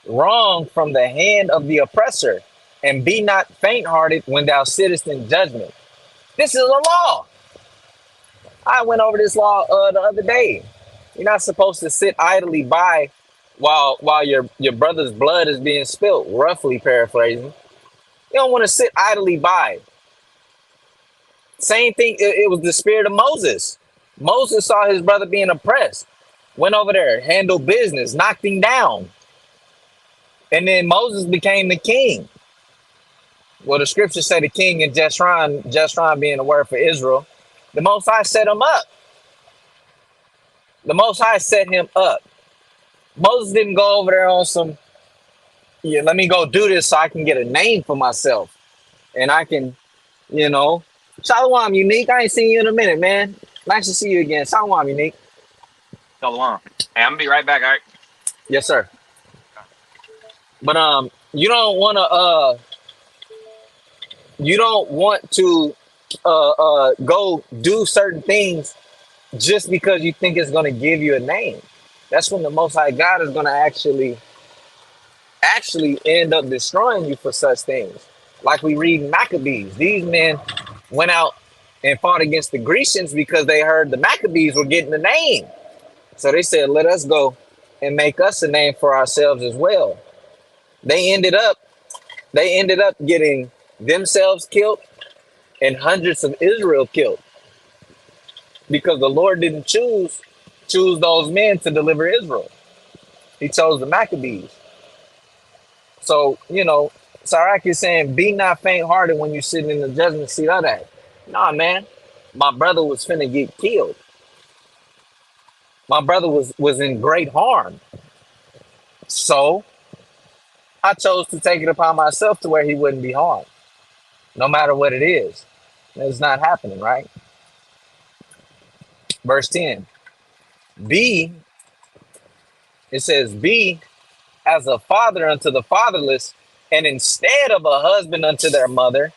S1: wrong from the hand of the oppressor, and be not faint-hearted when thou sittest in judgment. This is a law. I went over this law the other day. You're not supposed to sit idly by while your brother's blood is being spilt, roughly paraphrasing. You don't want to sit idly by. Same thing, it was the spirit of Moses. Moses saw his brother being oppressed, went over there, handled business, knocked him down. And then Moses became the king. Well, the scriptures say the king in Jeshurun being the word for Israel, the Most High set him up. The Most High set him up. Moses didn't go over there on some, yeah, let me go do this so I can get a name for myself. And I can, you know, Shalom, Unique. I ain't seen you in a minute, man. Nice to see you again. Shalom, Unique.
S2: Shalom. Hey, I'm gonna be right back. All right.
S1: Yes, sir. But you don't want to go do certain things just because you think it's going to give you a name. That's when the Most High God is going to actually end up destroying you for such things. Like we read in Maccabees, these men went out and fought against the Grecians because they heard the Maccabees were getting the name. So they said, let us go and make us a name for ourselves as well. They ended up getting themselves killed and hundreds of Israel killed because the Lord didn't choose those men to deliver Israel. He chose the Maccabees. So, Sirach is saying, be not faint-hearted when you're sitting in the judgment seat of that. Nah, man, my brother was finna get killed. My brother was in great harm. So I chose to take it upon myself to where he wouldn't be harmed, no matter what it is. It's not happening, right? Verse 10. Be, it says, be as a father unto the fatherless, and instead of a husband unto their mother,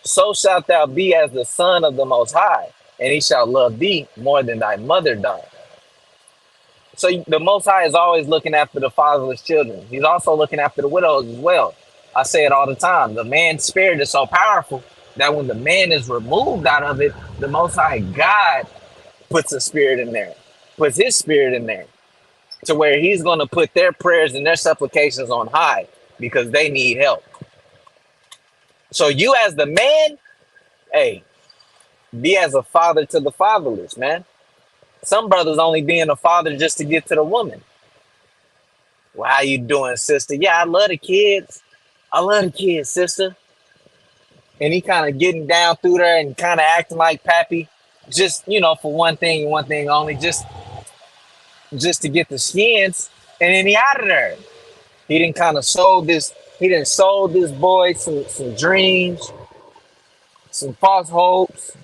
S1: so shalt thou be as the son of the Most High, and he shall love thee more than thy mother doth. So the Most High is always looking after the fatherless children. He's also looking after the widows as well. I say it all the time. The man's spirit is so powerful that when the man is removed out of it, the Most High God puts a spirit in there, puts his spirit in there. to where he's going to put their prayers and their supplications on high because they need help. So you as the man, hey, be as a father to the fatherless, man. Some brothers only being a father just to get to the woman. Well, how you doing, sister? Yeah, I love the kids. I love the kids, sister. And he kind of getting down through there and kind of acting like pappy, just for one thing and one thing only, just to get the skins, and then he out of there. He didn't kind of sold this. He didn't sold this boy some dreams, some false hopes,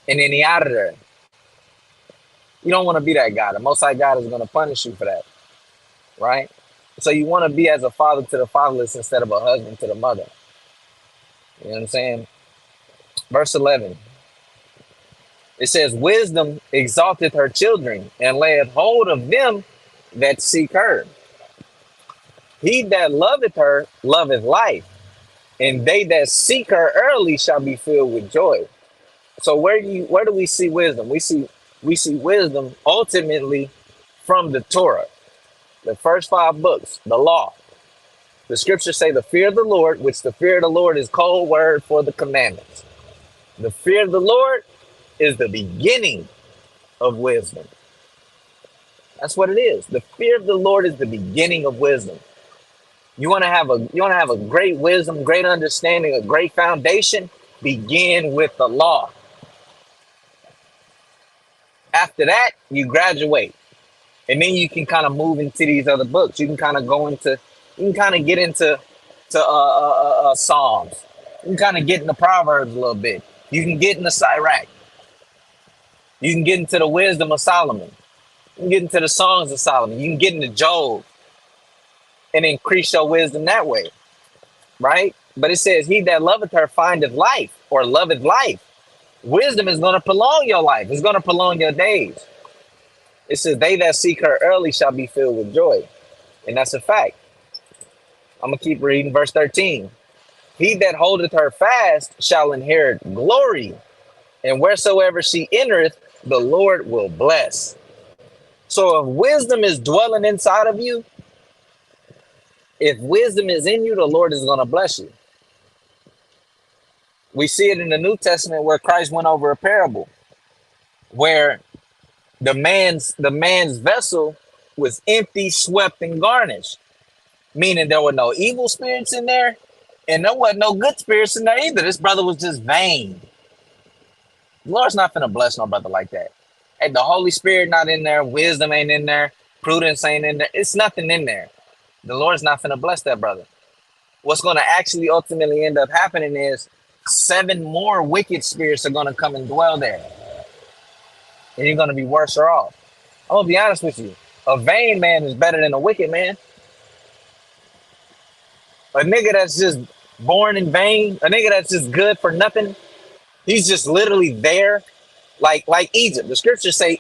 S1: and then he out of there. You don't want to be that guy. The Most High God is going to punish you for that, right? So you want to be as a father to the fatherless instead of a husband to the mother. You know what I'm saying? Verse 11. It says, wisdom exalteth her children and layeth hold of them that seek her. He that loveth her loveth life, and they that seek her early shall be filled with joy. So where do we see wisdom? We see wisdom ultimately from the Torah, the first 5 books, the law. The scriptures say the fear of the Lord, which the fear of the Lord is code word for the commandments. The fear of the Lord is the beginning of wisdom. That's what it is. The fear of the Lord is the beginning of wisdom. You want to have a great wisdom, great understanding, a great foundation, begin with the law. After that, you graduate. And then you can kind of move into these other books. You can kind of get into Psalms. You can kind of get into Proverbs a little bit. You can get into Sirach. You can get into the wisdom of Solomon. You can get into the songs of Solomon. You can get into Job and increase your wisdom that way, right? But it says, he that loveth her findeth life, or loveth life. Wisdom is going to prolong your life. It's going to prolong your days. It says, they that seek her early shall be filled with joy. And that's a fact. I'm going to keep reading verse 13. He that holdeth her fast shall inherit glory, and wheresoever she entereth, the Lord will bless. So if wisdom is dwelling inside of you, if wisdom is in you, the Lord is going to bless you. We see it in the New Testament where Christ went over a parable where the man's vessel was empty, swept, and garnished, meaning there were no evil spirits in there, and there wasn't no good spirits in there either. This brother was just vain. The Lord's not finna bless no brother like that. Hey, the Holy Spirit not in there, wisdom ain't in there, prudence ain't in there. It's nothing in there. The Lord's not finna bless that brother. What's going to actually ultimately end up happening is 7 more wicked spirits are going to come and dwell there. And you're going to be worse off. I'm going to be honest with you. A vain man is better than a wicked man. A nigga that's just born in vain, a nigga that's just good for nothing, he's just literally there, like Egypt. The scriptures say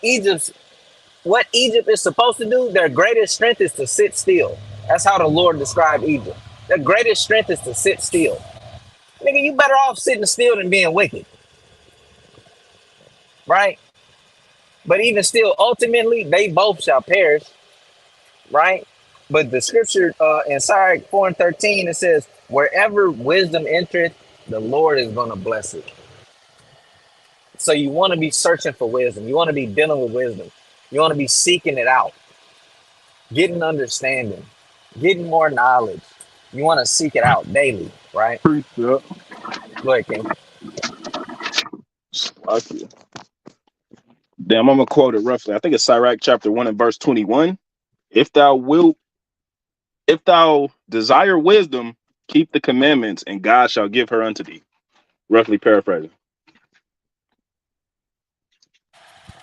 S1: what Egypt is supposed to do, their greatest strength is to sit still. That's how the Lord described Egypt. Their greatest strength is to sit still. Nigga, you better off sitting still than being wicked. Right? But even still, ultimately, they both shall perish. Right? But the scripture in Sirach 4:13, it says, wherever wisdom entereth, the Lord is going to bless it. So you want to be searching for wisdom. You want to be dealing with wisdom. You want to be seeking it out, getting understanding, getting more knowledge. You want to seek it out daily, right?
S4: Yep.
S1: Go ahead, King.
S4: Fuck you. Damn, I'm gonna quote it roughly. I think it's Sirach chapter 1 and verse 21. If thou desire wisdom, keep the commandments, and God shall give her unto thee. Roughly paraphrasing.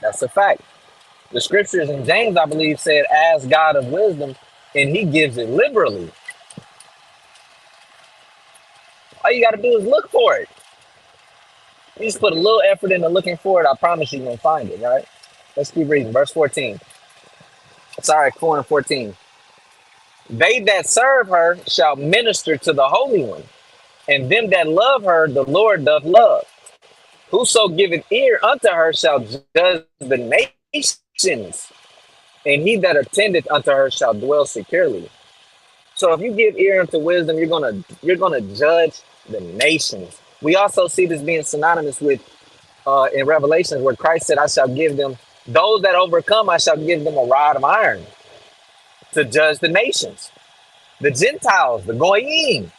S1: That's a fact. The scriptures in James, I believe, said, ask God of wisdom, and he gives it liberally. All you got to do is look for it. You just put a little effort into looking for it. I promise you're going to find it, right? Let's keep reading. Verse 14. Sorry, 4 and 14. They that serve her shall minister to the Holy One, and them that love her, the Lord doth love. Whoso giveth ear unto her shall judge the nations. and he that attendeth unto her shall dwell securely. So if you give ear unto wisdom, you're gonna judge the nations. We also see this being synonymous with in Revelations, where Christ said, "I shall give them those that overcome. I shall give them a rod of iron to judge the nations, the Gentiles, the goyim."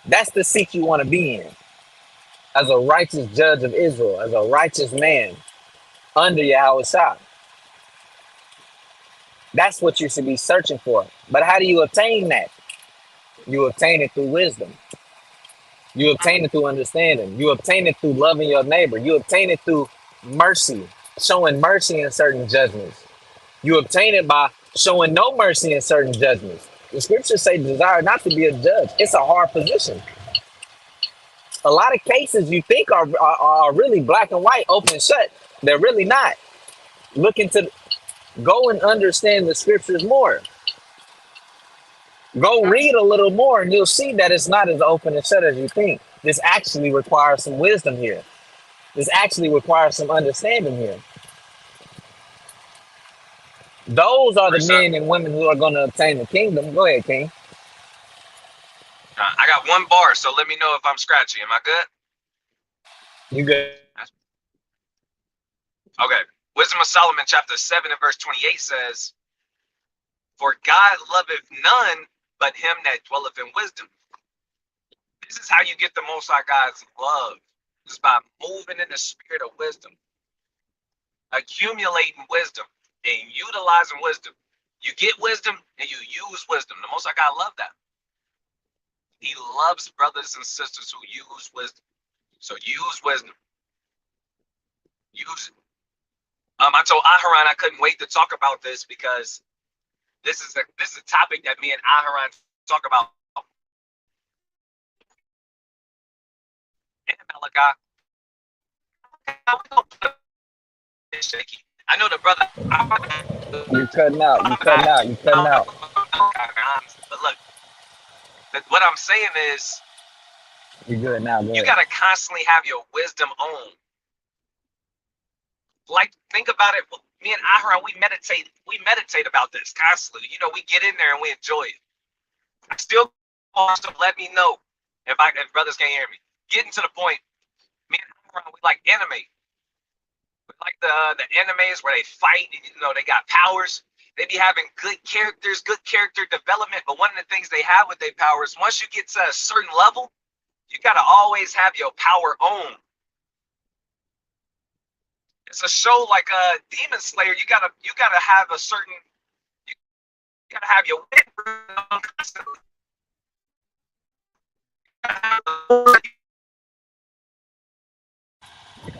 S1: That's the seat you want to be in as a righteous judge of Israel, as a righteous man under Yahweh Shah. That's what you should be searching for. But how do you obtain that? You obtain it through wisdom. You obtain it through understanding. You obtain it through loving your neighbor. You obtain it through mercy, showing mercy in certain judgments. You obtain it by showing no mercy in certain judgments. The scriptures say, desire not to be a judge. It's a hard position. A lot of cases you think are really black and white, open and shut. They're really not. Look into, go and understand the scriptures more. Go read a little more and you'll see that it's not as open and shut as you think. This actually requires some wisdom here. This actually requires some understanding here. Those are the
S2: Yes, sir.
S1: men and women who are going to obtain the kingdom. Go ahead, King.
S2: I got one bar, so let me know if I'm scratchy. Am I good?
S1: You good?
S2: Okay. Wisdom of Solomon, chapter 7 and verse 28 says, "For God loveth none but him that dwelleth in wisdom." This is how you get the Most High God's love. It's by moving in the spirit of wisdom, accumulating wisdom, and utilizing wisdom. You get wisdom and you use wisdom. The Most High God love that. He loves brothers and sisters who use wisdom. So use wisdom. Use it. I told Aharon I couldn't wait to talk about this because this is a topic that me and Aharon talk about. And Malachi, shaky. I know the brother.
S1: You cutting out. You cutting out. You cutting out.
S2: But look, what I'm saying is,
S1: You good now. Go
S2: you
S1: ahead.
S2: gotta constantly have your wisdom on. Like, think about it. Me and Aharon, we meditate about this constantly. You know, we get in there and we enjoy it. I still want to let me know if brothers can't hear me. Getting to the point, me and Aharon, we like anime. We like the animes where they fight and they got powers. They be having good characters, good character development. But one of the things they have with their powers, once you get to a certain level, you gotta always have your power on. It's a show like a Demon Slayer. You gotta have a certain. You gotta have your wit constantly.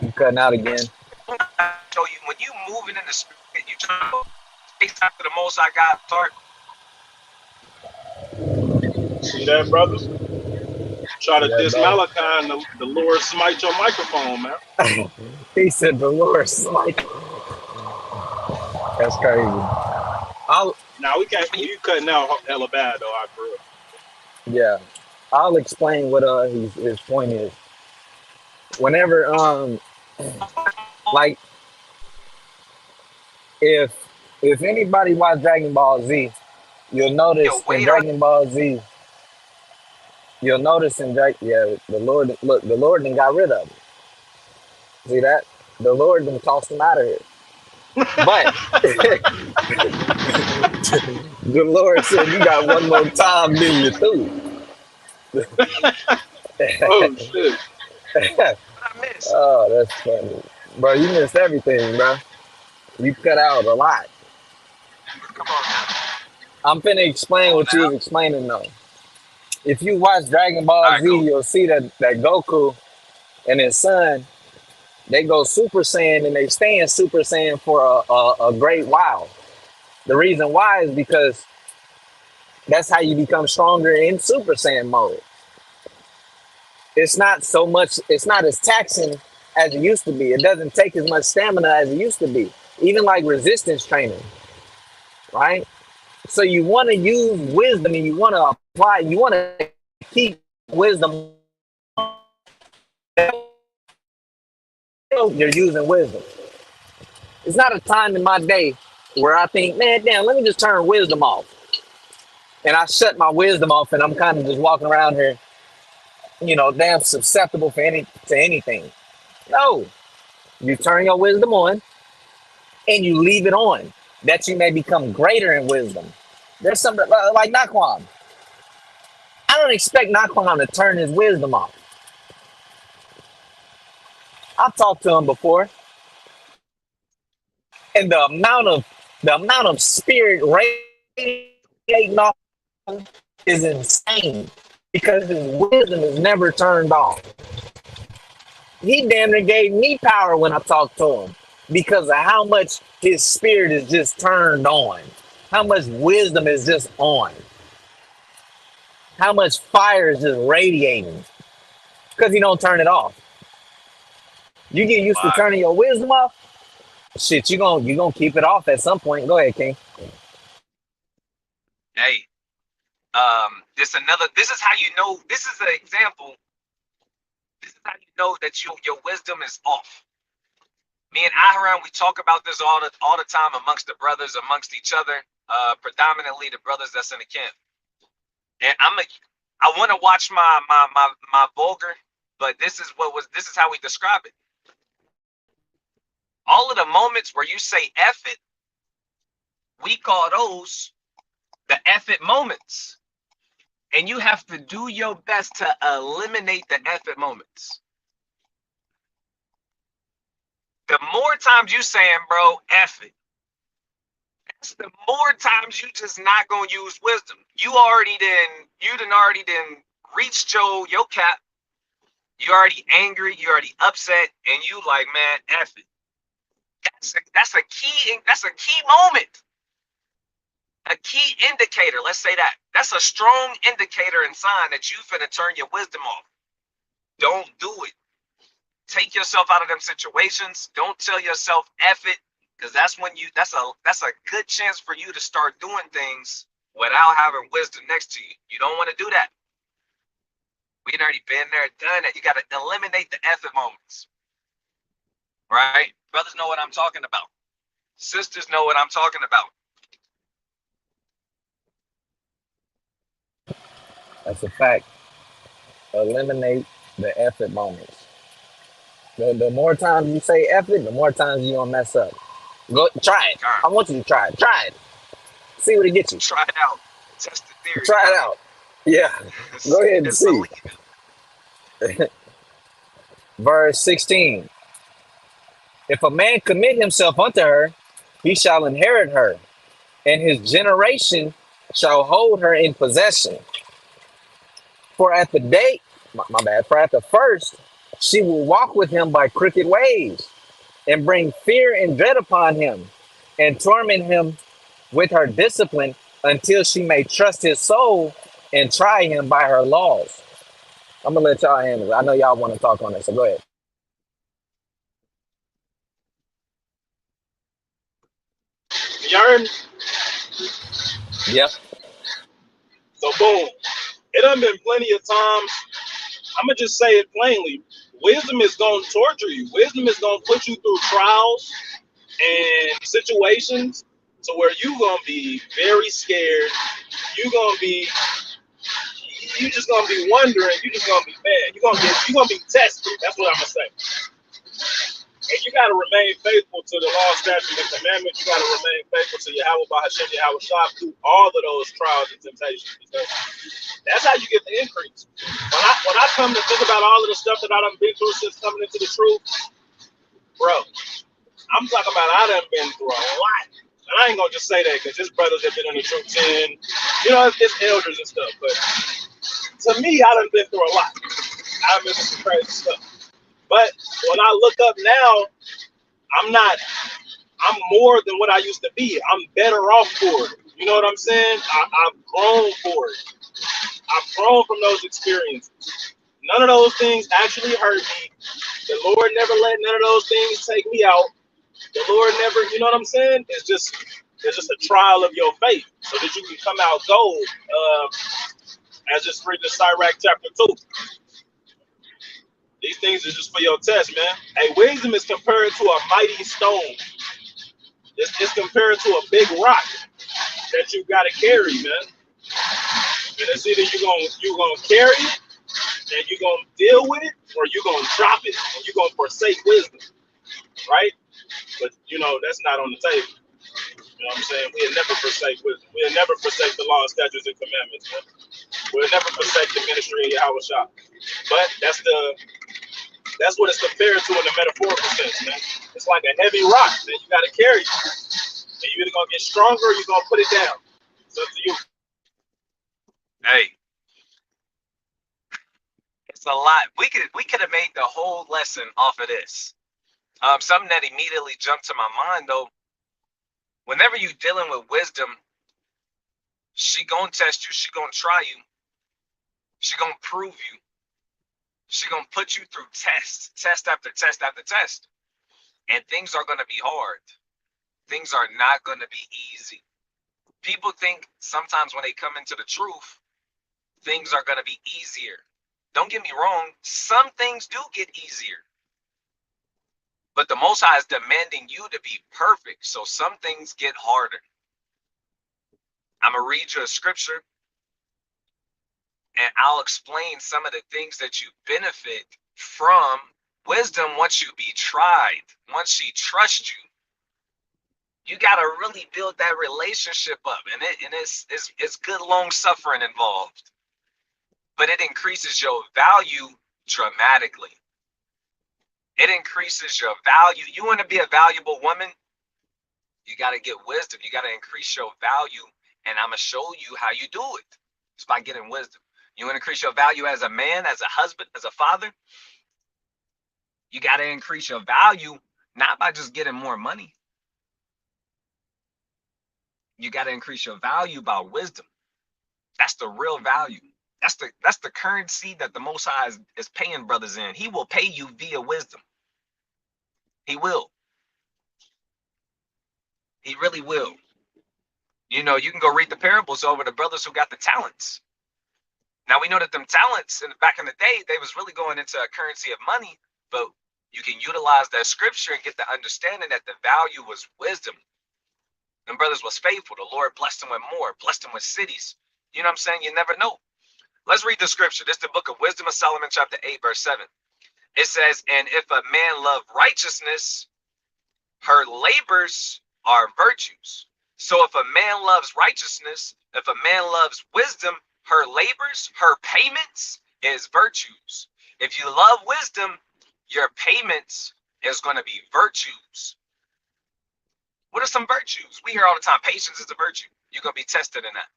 S1: You cutting out again.
S2: Show you when you moving in the spirit, you try to chase after the Most High God's heart.
S3: See that, brothers? Try to
S1: Yeah,
S3: diss
S1: bro.
S3: Malachi and the Lord smite your microphone, man.
S1: He said the Lord's like, that's crazy. I'll
S3: Now we can't. You cutting out hella bad though, I grew up.
S1: yeah. I'll explain what his point is. Whenever like if anybody watch Dragon Ball Z, you'll
S2: Your
S1: notice in
S2: weight on.
S1: Dragon Ball Z, you'll notice in the Lord done got rid of him. See that? The Lord done tossed him out of here. But the Lord said, "You got one more time, then you're through."
S3: Oh shit!
S2: What I miss?
S1: Oh, that's funny, bro. You missed everything, bro. You cut out a lot.
S2: Come on now.
S1: I'm finna
S2: Come
S1: explain
S2: on
S1: what you
S2: now.
S1: was explaining though. If you watch Dragon
S2: All
S1: Ball
S2: right,
S1: Z,
S2: cool.
S1: you'll see that Goku and his son, they go Super Saiyan and they stay in Super Saiyan for a great while. The reason why is because that's how you become stronger in Super Saiyan mode. It's not as taxing as it used to be. It doesn't take as much stamina as it used to be. Even like resistance training, right? So you want to use wisdom and you want to apply, you want to keep wisdom. You're using wisdom. It's not a time in my day where I think, man, damn, let me just turn wisdom off. And I shut my wisdom off and I'm kind of just walking around here, damn susceptible to anything. No, you turn your wisdom on and you leave it on that you may become greater in wisdom. There's something like Naquan. I don't expect Naquan to turn his wisdom off. I've talked to him before, and the amount of spirit radiating off is insane because his wisdom is never turned off. He damn near gave me power when I talked to him because of how much his spirit is just turned on, how much wisdom is just on, how much fire is just radiating because he don't turn it off. You get used to
S2: Fire.
S1: turning your wisdom off, shit, you gonna keep it off at some point. Go ahead, King.
S2: Hey, this is how you know, this is an example. This is how you know that your wisdom is off. Me and Aharon, we talk about this all the time amongst the brothers, amongst each other, predominantly the brothers that's in the camp. And I want to watch my vulgar, but this is how we describe it. All of the moments where you say F it, we call those the F it moments. And you have to do your best to eliminate the F it moments. The more times you saying, bro, F it, the more times you just not gonna use wisdom. You done already reached your cap. You already angry, you already upset, and you like, man, F it. That's a key moment. A key indicator, let's say that. That's a strong indicator and sign that you finna turn your wisdom off. Don't do it. Take yourself out of them situations. Don't tell yourself F it, because that's a good chance for you to start doing things without having wisdom next to you. You don't want to do that. We've already been there, done it. You got to eliminate the F it moments. Right? Brothers know what I'm talking about. Sisters know what I'm talking about.
S1: That's a fact. Eliminate the effort moments. The more times you say effort, the more times you're gonna mess up. Go try it. I want you to try it. Try it. See what it gets you.
S2: Try it out. Test the theory.
S1: Try it out. Yeah. Go ahead and see. Verse 16. If a man commit himself unto her, he shall inherit her, and his generation shall hold her in possession. For at the day, my bad, for at the first, she will walk with him by crooked ways, and bring fear and dread upon him, and torment him with her discipline until she may trust his soul and try him by her laws. I'm gonna let y'all handle it. I know y'all want to talk on it, so go ahead.
S3: You heard me?
S1: Yep.
S3: So boom. It done been plenty of times. I'm gonna just say it plainly. Wisdom is gonna torture you. Wisdom is gonna put you through trials and situations to where you gonna be very scared. You just gonna be wondering. You just gonna be mad. You gonna be tested. That's what I'm gonna say. And you gotta remain faithful to the law, statutes, and commandments. You gotta remain faithful to Yahweh Bahashem, Yahweh Shah through all of those trials and temptations. Because that's how you get the increase. When I come to think about all of the stuff that I done been through since coming into the truth, bro, I'm talking about I done been through a lot. And I ain't gonna just say that because there's brothers that been in the truth 10, it's elders and stuff. But to me, I done been through a lot. I've been through some crazy stuff. But when I look up now, I'm more than what I used to be. I'm better off for it. You know what I'm saying? I've grown for it. I've grown from those experiences. None of those things actually hurt me. The Lord never let none of those things take me out. The Lord never, you know what I'm saying? It's just a trial of your faith so that you can come out gold. As it's written in Sirach chapter 2. These things are just for your test, man. Hey, wisdom is compared to a mighty stone. It's compared to a big rock that you got to carry, man. And it's either you gonna carry it and you're gonna deal with it, or you're gonna drop it and you're gonna forsake wisdom, right? But that's not on the table. You know what I'm saying? We'll never forsake wisdom. We'll never forsake the law, statutes, and commandments, man. We'll never forsake the ministry of Yahweh Shah. But that's what it's compared to in the metaphorical sense, man. It's like a heavy rock that you got to carry. And you're either gonna get stronger or you're gonna put it down. It's up to you.
S2: Hey, it's a lot. We could have made the whole lesson off of this. Something that immediately jumped to my mind though. Whenever you're dealing with wisdom, she gonna test you. She gonna try you. She gonna prove you. She gonna put you through test after test after test, and things are gonna be hard. Things are not gonna be easy. People think sometimes when they come into the truth, things are gonna be easier. Don't get me wrong, some things do get easier. But the Most High is demanding you to be perfect, so some things get harder. I'm going to read you a scripture, and I'll explain some of the things that you benefit from wisdom once you be tried, once she trusts you. You got to really build that relationship up, and it's good long suffering involved. But it increases your value dramatically. It increases your value. You want to be a valuable woman? You got to get wisdom. You got to increase your value. And I'm going to show you how you do it. It's by getting wisdom. You want to increase your value as a man, as a husband, as a father? You got to increase your value, not by just getting more money. You got to increase your value by wisdom. That's the real value. That's the currency that the Most High is paying brothers in. He will pay you via wisdom. He will. He really will. You can go read the parables over the brothers who got the talents. Now we know that them talents back in the day, they was really going into a currency of money, but you can utilize that scripture and get the understanding that the value was wisdom. Them brothers was faithful. The Lord blessed them with more, blessed them with cities. You know what I'm saying? You never know. Let's read the scripture. This is the book of Wisdom of Solomon, chapter 8, verse 7. It says, and if a man love righteousness, her labors are virtues. So if a man loves righteousness, if a man loves wisdom, her labors, her payments is virtues. If you love wisdom, your payments is going to be virtues. What are some virtues? We hear all the time, patience is a virtue. You're going to be tested in that.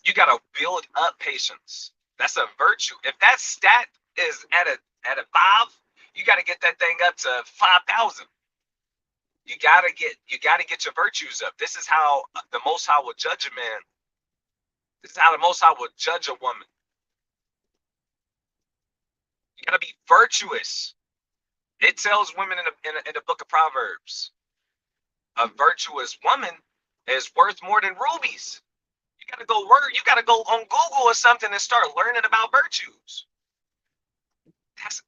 S2: You got to build up patience. That's a virtue. If that stat is at a 5, you got to get that thing up to 5,000. You gotta get your virtues up. This is how the Most High will judge a man. This is how the Most High will judge a woman. You gotta be virtuous. It tells women in the book of Proverbs, a virtuous woman is worth more than rubies. You gotta go on Google or something and start learning about virtues.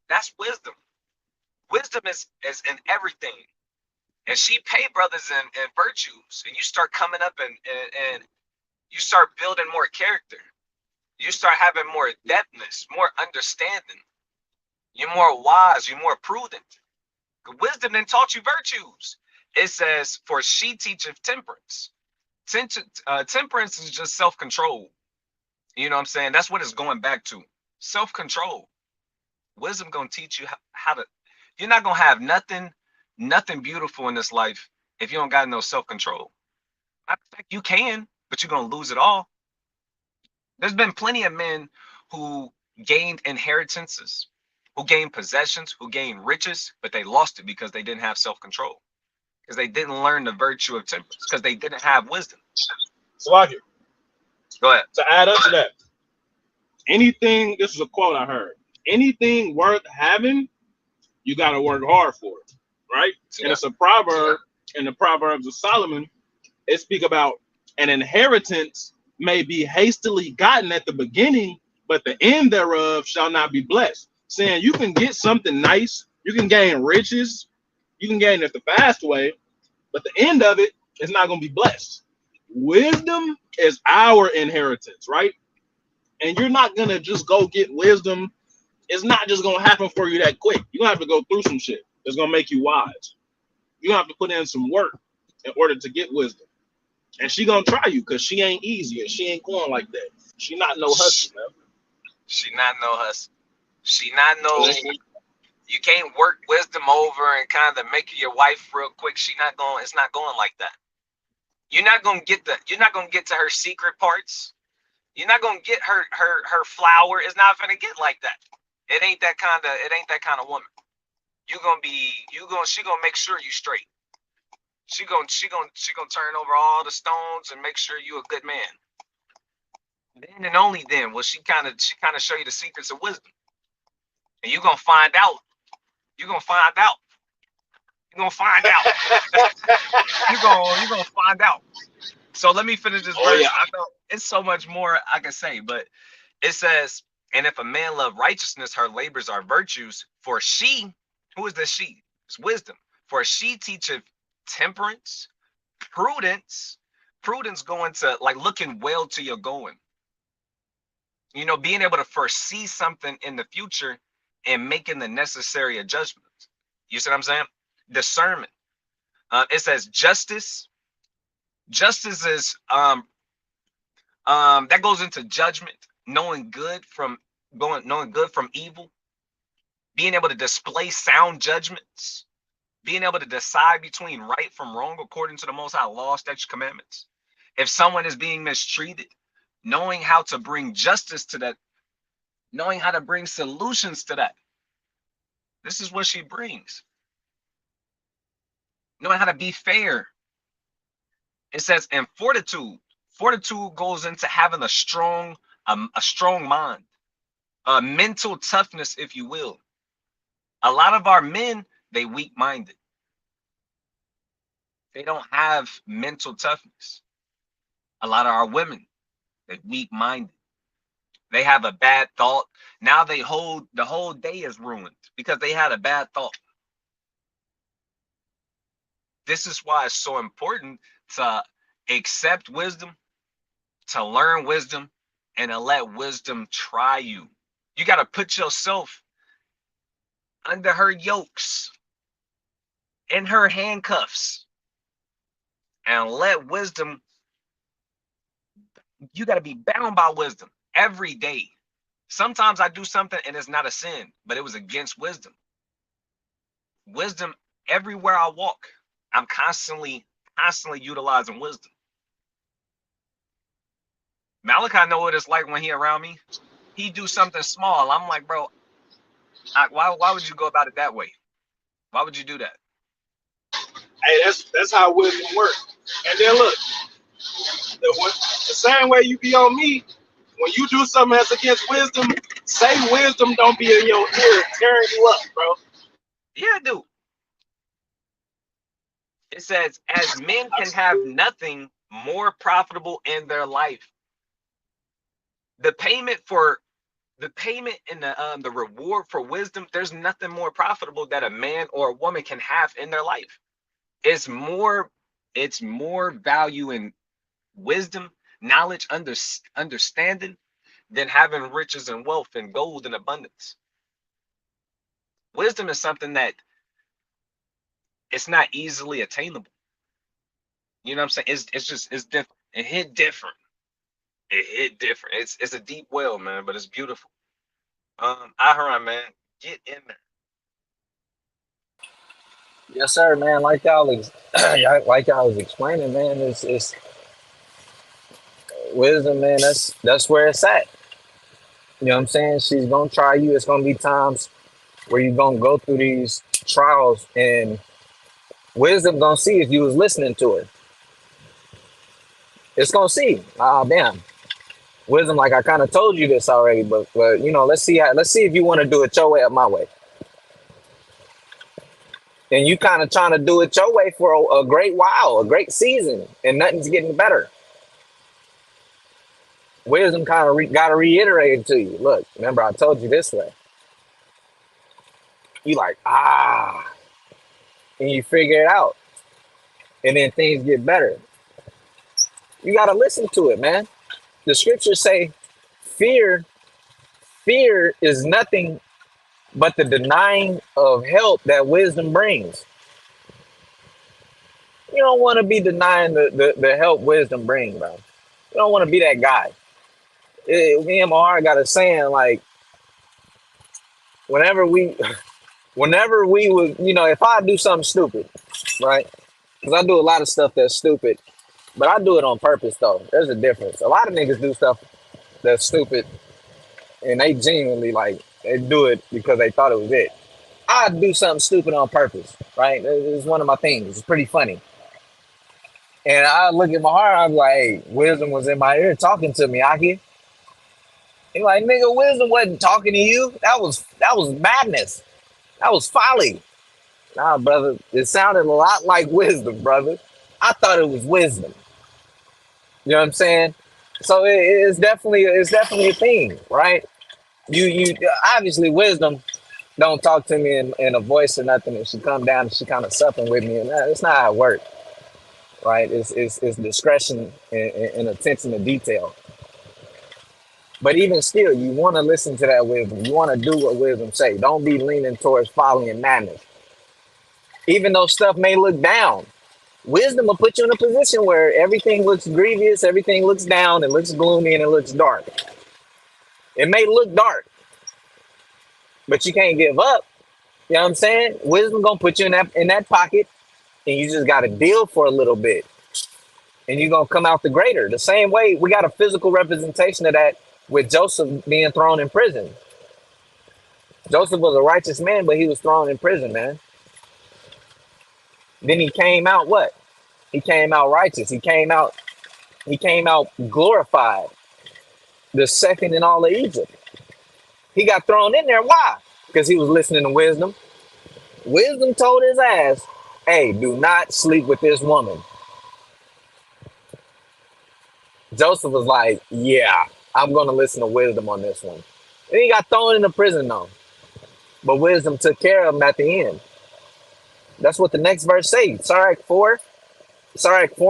S2: That's wisdom. Wisdom is in everything. And she pay brothers in virtues, and you start coming up and you start building more character. You start having more depthness, more understanding. You're more wise, you're more prudent. Wisdom then taught you virtues. It says, for she teacheth temperance. Temperance is just self-control. You know what I'm saying? That's what it's going back to. Self-control. Wisdom gonna teach you how to, you're not gonna have nothing beautiful in this life if you don't got no self-control. Matter of fact, you can, but you're gonna lose it all. There's been plenty of men who gained inheritances, who gained possessions, who gained riches, but they lost it because they didn't have self-control, because they didn't learn the virtue of temperance, because they didn't have wisdom.
S3: Salakia.
S2: Go ahead.
S3: To add up to that, anything, this is a quote I heard, anything worth having, you got to work hard for it, right? Yeah. And it's a proverb in the Proverbs of Solomon. It speaks about an inheritance may be hastily gotten at the beginning, but the end thereof shall not be blessed. Saying you can get something nice, you can gain riches, You can gain it the fast way, but the end of it is not going to be blessed. Wisdom is our inheritance, right? And you're not going to just go get wisdom. It's not just going to happen for you that quick. You're going to have to go through some shit that's going to make you wise. You're going to have to put in some work in order to get wisdom. And she going to try you because she ain't easy and she ain't going like that. She not no hustle, man.
S2: She not no hustle. She not no. You can't work wisdom over and kind of make her your wife real quick. She not going. It's not going like that. You're not gonna get the. You're not gonna get to her secret parts. You're not gonna get her flower. It's not gonna get like that. It ain't that kind of. It ain't that kind of woman. You gonna be. You gonna. She gonna make sure you straight. She gonna turn over all the stones and make sure you a good man. Then and only then will she kind of show you the secrets of wisdom, and you're gonna find out. You're gonna find out. You're gonna find out. you're gonna find out. So let me finish this verse.
S3: Yeah.
S2: I know it's so much more I can say, but it says, and if a man love righteousness, her labors are virtues. For she, who is the she? It's wisdom. For she teacheth temperance, prudence. Prudence going to like looking well to your going. You know, being able to foresee something in the future and making the necessary adjustments. You see what I'm saying? Discernment. It says justice. Justice is that goes into judgment, knowing good from evil, being able to display sound judgments, being able to decide between right from wrong according to the Most High law, statutes, commandments. If someone is being mistreated, knowing how to bring justice to that, knowing how to bring solutions to that. This is what she brings. Knowing how to be fair. It says, and fortitude. Fortitude goes into having a strong mind, mental toughness, if you will. A lot of our men, they weak-minded. They don't have mental toughness. A lot of our women, they weak-minded. They have a bad thought. Now the whole day is ruined because they had a bad thought. This is why it's so important to accept wisdom, to learn wisdom, and to let wisdom try you. You got to put yourself under her yokes, in her handcuffs, and let wisdom. You got to be bound by wisdom every day. Sometimes I do something and it's not a sin, but it was against wisdom. Wisdom everywhere I walk. I'm constantly utilizing wisdom. Malachi know what it's like when he around me. He do something small. I'm like, bro, why would you go about it that way? Why would you do that?
S3: Hey, that's how wisdom works. And then look, the same way you be on me, when you do something that's against wisdom, say wisdom don't be in your ear tearing you up, bro.
S2: Yeah, I do. It says, as men can have nothing more profitable in their life. The payment and the reward for wisdom, there's nothing more profitable that a man or a woman can have in their life. It's more value in wisdom, knowledge, understanding than having riches and wealth and gold and abundance. Wisdom is something that it's not easily attainable. You know what I'm saying? It's different. It hit different. It's a deep well, man, but it's beautiful. Aharon, man, get in there.
S1: Yes, sir, man. Like y'all, like I was explaining, man. It's wisdom, man. That's where it's at. You know what I'm saying? She's gonna try you. It's gonna be times where you're gonna go through these trials, and wisdom gonna see if you was listening to her. It's gonna see. Ah, damn. Wisdom, like I kind of told you this already, but you know, let's see if you want to do it your way or my way. And you kind of trying to do it your way for a great while, a great season, and nothing's getting better. Wisdom kind of got to reiterate it to you. Look, remember I told you this way. You like, you and you figure it out, and then things get better. You got to listen to it, man. The scriptures say fear fear is nothing but the denying of help that wisdom brings. You don't want to be denying the help wisdom brings, bro. You don't want to be that guy. Me and Mahar got a saying like, whenever we whenever we would, if I do something stupid, right? Because I do a lot of stuff that's stupid, but I do it on purpose though. There's a difference. A lot of niggas do stuff that's stupid and they genuinely like they do it because they thought it was it. I do something stupid on purpose, right? It's one of my things. It's pretty funny. And I look at my heart, I'm like, hey, wisdom was in my ear talking to me, Aki. He like, nigga, wisdom wasn't talking to you. That was madness. That was folly. Nah, brother. It sounded a lot like wisdom, brother. I thought it was wisdom. You know what I'm saying? So it's definitely a thing, right? You obviously wisdom don't talk to me in a voice or nothing, and she come down and she kind of supping with me, and that's not how it works, right? It's discretion and attention to detail. But even still, you want to listen to that wisdom. You want to do what wisdom say. Don't be leaning towards folly and madness. Even though stuff may look down, wisdom will put you in a position where everything looks grievous, everything looks down, it looks gloomy, and it looks dark. It may look dark, but you can't give up. You know what I'm saying? Wisdom gonna put you in that pocket, and you just gotta deal for a little bit, and you're gonna come out the greater. The same way we got a physical representation of that with Joseph being thrown in prison. Joseph was a righteous man, but he was thrown in prison, man. Then he came out what? He came out righteous. He came out glorified, the second in all of Egypt. He got thrown in there. Why? Because he was listening to wisdom. Wisdom told his ass, hey, do not sleep with this woman. Joseph was like, yeah, I'm going to listen to wisdom on this one. And he got thrown into prison though. But wisdom took care of him at the end. That's what the next verse says. Sirach 4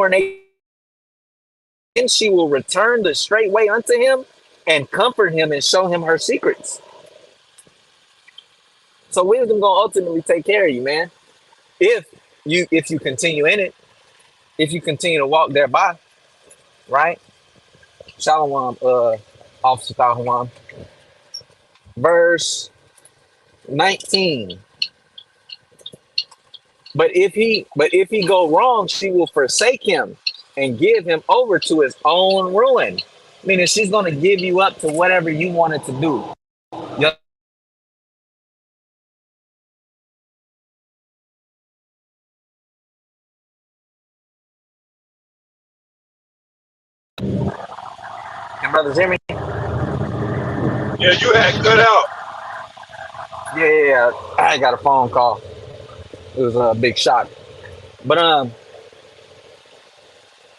S1: and 8. And she will return the straight way unto him and comfort him and show him her secrets. So wisdom gonna ultimately take care of you, man. If you continue in it, if you continue to walk thereby, right? Shalom, Officer Thahuan. Verse 19. But if he go wrong, she will forsake him and give him over to his own ruin. Meaning she's gonna give you up to whatever you wanted to do. You Can brothers hear me?
S3: Yeah, you had cut out.
S1: Yeah. I got a phone call. It was a big shock. But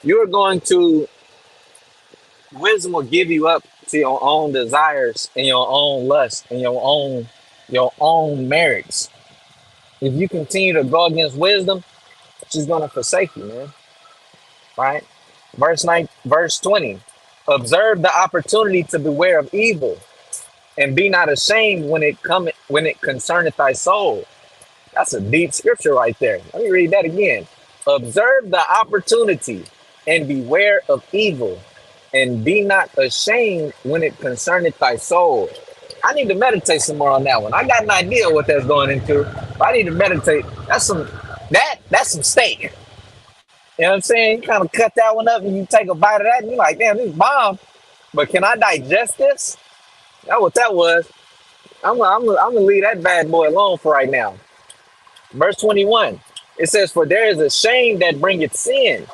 S1: you're going to wisdom will give you up to your own desires and your own lust and your own merits. If you continue to go against wisdom, she's gonna forsake you, man. Right? Verse 20. Observe the opportunity to beware of evil, and be not ashamed when it concerneth thy soul. That's a deep scripture right there. Let me read that again. Observe the opportunity and beware of evil, and be not ashamed when it concerneth thy soul. I need to meditate some more on that one. I got an idea what that's going into, but I need to meditate. That's some steak. You know what I'm saying? You kind of cut that one up and you take a bite of that and you're like, damn, this is bomb. But can I digest this? That's what that was. I'm gonna leave that bad boy alone for right now. Verse 21. It says, for there is a shame that bringeth sin,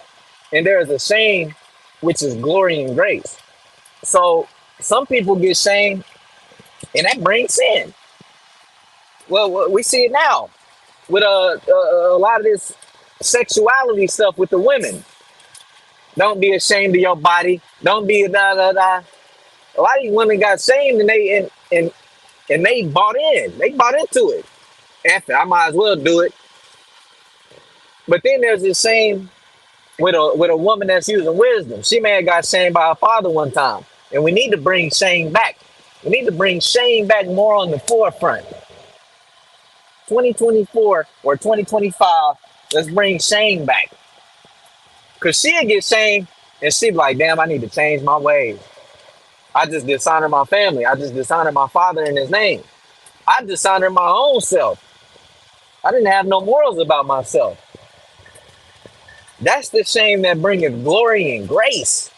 S1: and there is a shame which is glory and grace. So some people get shamed and that brings sin. Well, we see it now with a lot of this sexuality stuff with the women. Don't be ashamed of your body. Don't be da da da. A lot of these women got shamed and they bought in. They bought into it. F it, I might as well do it. But then there's this same with a woman that's using wisdom. She may have got shamed by her father one time, and we need to bring shame back. We need to bring shame back more on the forefront. 2024 or 2025, let's bring shame back. Cause she'll get shamed and she be like, damn, I need to change my ways. I just dishonored my family. I just dishonored my father in his name. I dishonored my own self. I didn't have no morals about myself. That's the shame that bringeth glory and grace.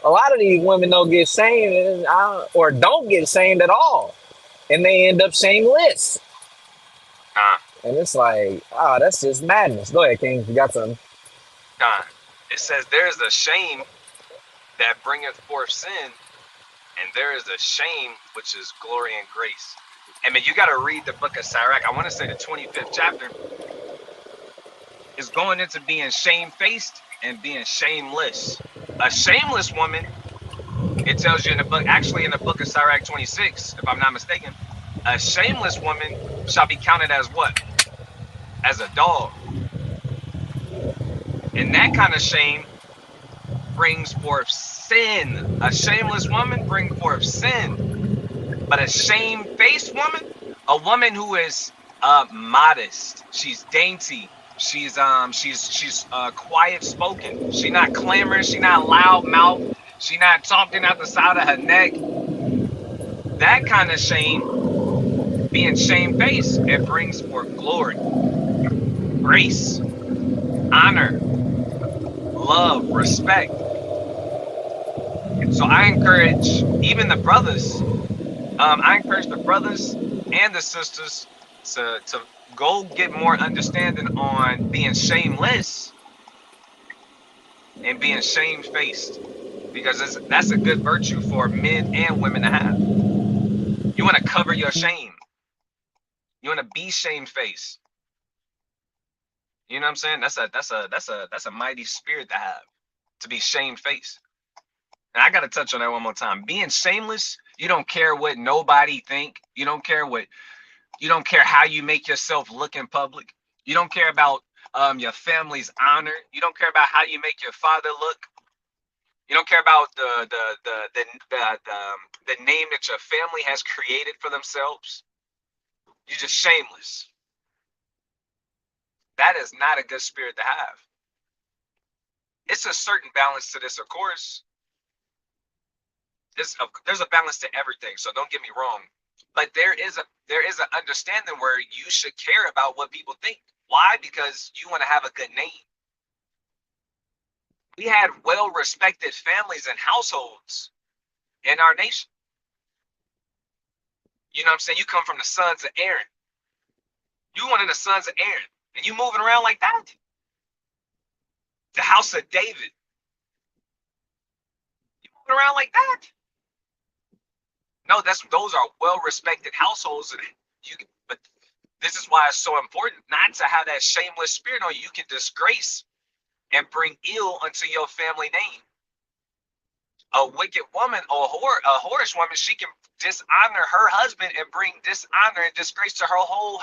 S1: A lot of these women don't get shamed or don't get shamed at all. And they end up shameless.
S2: Con,
S1: And it's like, oh, that's just madness. Go ahead, King. You got something.
S2: con. It says there is a shame that bringeth forth sin, and there is a shame which is glory and grace. I mean, you got to read the book of Sirach. I want to say the 25th chapter is going into being shamefaced and being shameless. A shameless woman, it tells you in the book, actually in the book of Sirach 26, if I'm not mistaken, a shameless woman shall be counted as what? As a dog. And that kind of shame brings forth sin. A shameless woman brings forth sin. But a shamefaced woman, a woman who is modest, she's dainty, she's quiet spoken, she not clamorous, she not loud mouth, she not talking out the side of her neck. That kind of shame, being shamefaced, it brings forth glory, grace, honor, love, respect. So I encourage even the brothers. I encourage the brothers and the sisters to go get more understanding on being shameless and being shamefaced, because that's a good virtue for men and women to have. You want to cover your shame. You want to be shamefaced. You know what I'm saying? That's a mighty spirit to have, to be shamefaced. And I gotta touch on that one more time. Being shameless, you don't care what nobody think. You don't care how you make yourself look in public. You don't care about your family's honor. You don't care about how you make your father look. You don't care about the name that your family has created for themselves. You're just shameless. That is not a good spirit to have. It's a certain balance to this, of course. There's a balance to everything, so don't get me wrong. But there is an understanding where you should care about what people think. Why? Because you want to have a good name. We had well-respected families and households in our nation. You know what I'm saying? You come from the sons of Aaron. You one of the sons of Aaron, and you moving around like that? The house of David. You moving around like that? No, those are well-respected households, but this is why it's so important not to have that shameless spirit on you. You can disgrace and bring ill unto your family name. A wicked woman or a whorish woman, she can dishonor her husband and bring dishonor and disgrace to her whole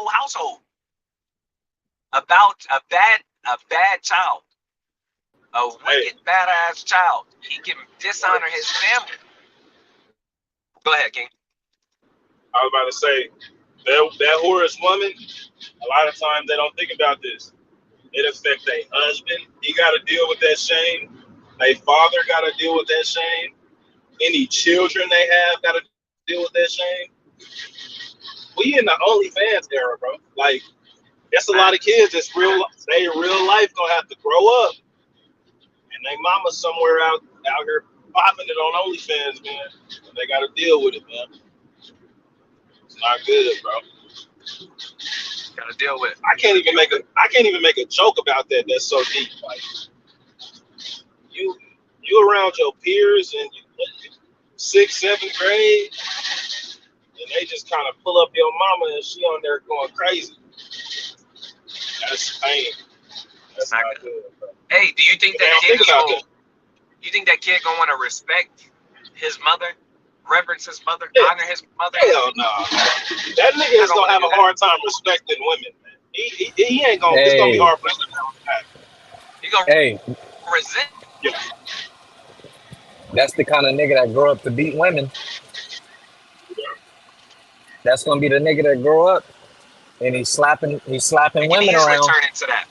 S2: household. About a bad child, a wicked badass child, he can dishonor his family. Go ahead, King.
S3: I was about to say that whorish woman. A lot of times they don't think about this. It affects their husband. He got to deal with that shame. Their father got to deal with that shame. Any children they have got to deal with that shame. We in the OnlyFans era, bro. Like, that's a lot of kids that's they real life gonna have to grow up, and they mama somewhere out here popping it on OnlyFans, man. And they got to deal with it, man. It's not good, bro.
S2: Got to deal with it.
S3: I can't even make a joke about that. That's so deep. Like, you around your peers in 6th, 7th grade, and they just kind of pull up your mama and she on there going crazy. That's pain. That's not good, bro.
S2: Hey, do you think that kid gonna want to respect his mother, reverence his mother, honor his mother?
S3: Hell no. That nigga is gonna have a hard time respecting women, man. He ain't gonna. It's gonna be
S1: Hey,
S3: hard for him to bounce back.
S2: He gonna
S1: hey,
S2: resent.
S3: Yeah,
S1: that's the kind of nigga that grow up to beat women. That's gonna be the nigga that grow up and he's slapping
S2: He can
S1: women
S2: easily
S1: around.
S2: turn into that.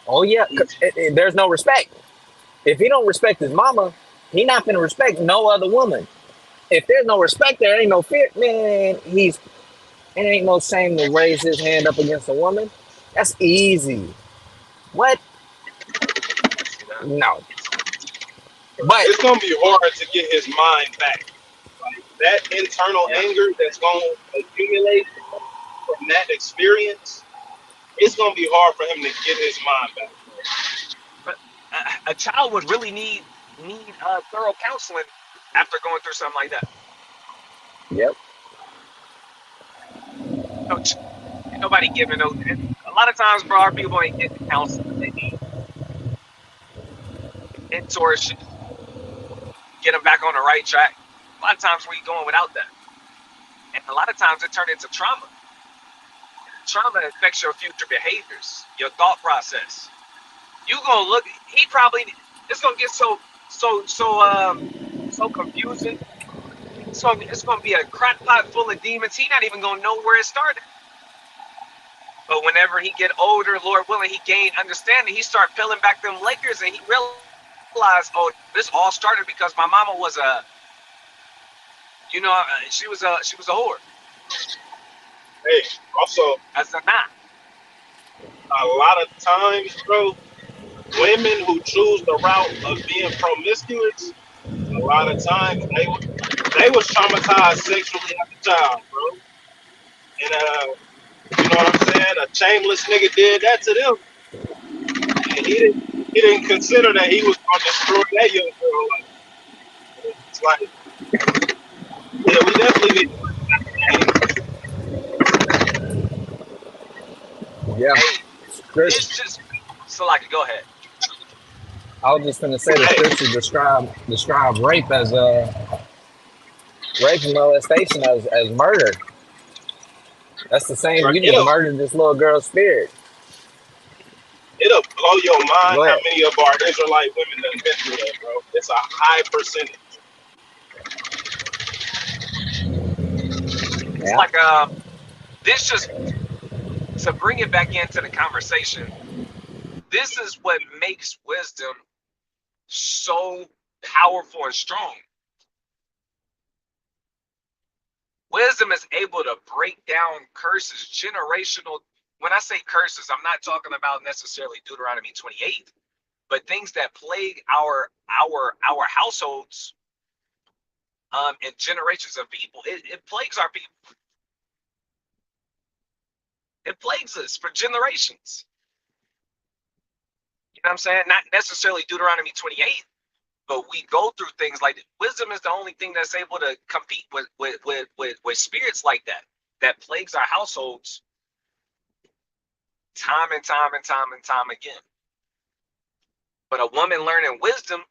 S1: Oh yeah,
S3: easy.
S1: there's no respect. If he don't respect his mama, he not gonna respect no other woman. If there's no respect, there ain't no fear. Man, it ain't no shame to raise his hand up against a woman. That's easy. What?
S2: See that?
S1: No. But
S3: It's gonna be hard to get his mind back. Like that internal
S2: Yeah.
S3: anger that's gonna accumulate from that experience. It's gonna be hard for him to get his mind back.
S2: But a child would really need thorough counseling after going through something like that.
S1: yep,
S2: No, ain't nobody giving no. A lot of times, bro, our people ain't getting counseling. They need mentorship, get them back on the right track. A lot of times we going without that, and a lot of times it turned into trauma. Trauma affects your future behaviors, your thought process. You gonna look. He probably. It's gonna get so confusing. It's gonna be a crack pot full of demons. He not even gonna know where it started. But whenever he get older, Lord willing, he gain understanding. He start peeling back them layers, and he realized, oh, this all started because my mama was she was a whore.
S3: Hey, also
S2: That's a not.
S3: a lot of times, bro, women who choose the route of being promiscuous, a lot of times they was traumatized sexually as a child, bro. And you know what I'm saying? A shameless nigga did that to them, and he didn't consider that he was gonna destroy that young girl. Like, it's like, yeah, we definitely need to change.
S1: yeah.
S2: Hey,
S1: Scripture.
S2: it's just so like go ahead.
S1: I was just gonna say the
S3: Hey,
S1: scriptures describe rape and molestation as murder. That's the same.
S3: bro,
S1: You just murdered this little girl's spirit.
S3: it'll blow your mind
S1: Go
S3: how
S1: ahead.
S3: many of our Israelite women done been through that, bro. It's a high percentage.
S2: It's
S1: Yeah.
S2: like this just to bring it back into the conversation. This is what makes wisdom so powerful and strong. Wisdom is able to break down curses, generational. When I say curses, I'm not talking about necessarily Deuteronomy 28, but things that plague our households and generations of people. It plagues our people. It plagues us for generations. You know what I'm saying? Not necessarily Deuteronomy 28, but we go through things like that. Wisdom is the only thing that's able to compete with spirits like that plagues our households time and time and time and time again. But a woman learning wisdom,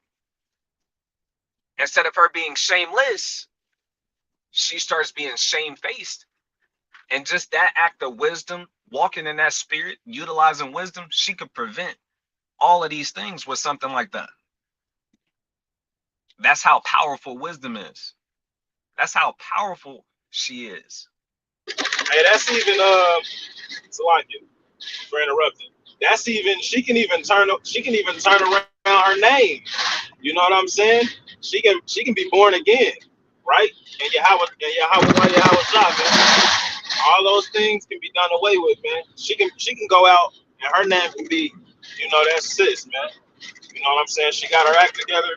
S2: instead of her being shameless, she starts being shamefaced. And just that act of wisdom, walking in that spirit, utilizing wisdom, she could prevent all of these things with something like that. That's how powerful wisdom is. That's how powerful she is.
S3: Hey, that's even it's like it for interrupting. That's even she can even turn around her name. You know what I'm saying? She can be born again, right? And Yahweh Shah, man. All those things can be done away with, man. She can go out and her name can be, that's sis, man. You know what I'm saying? She got her act together.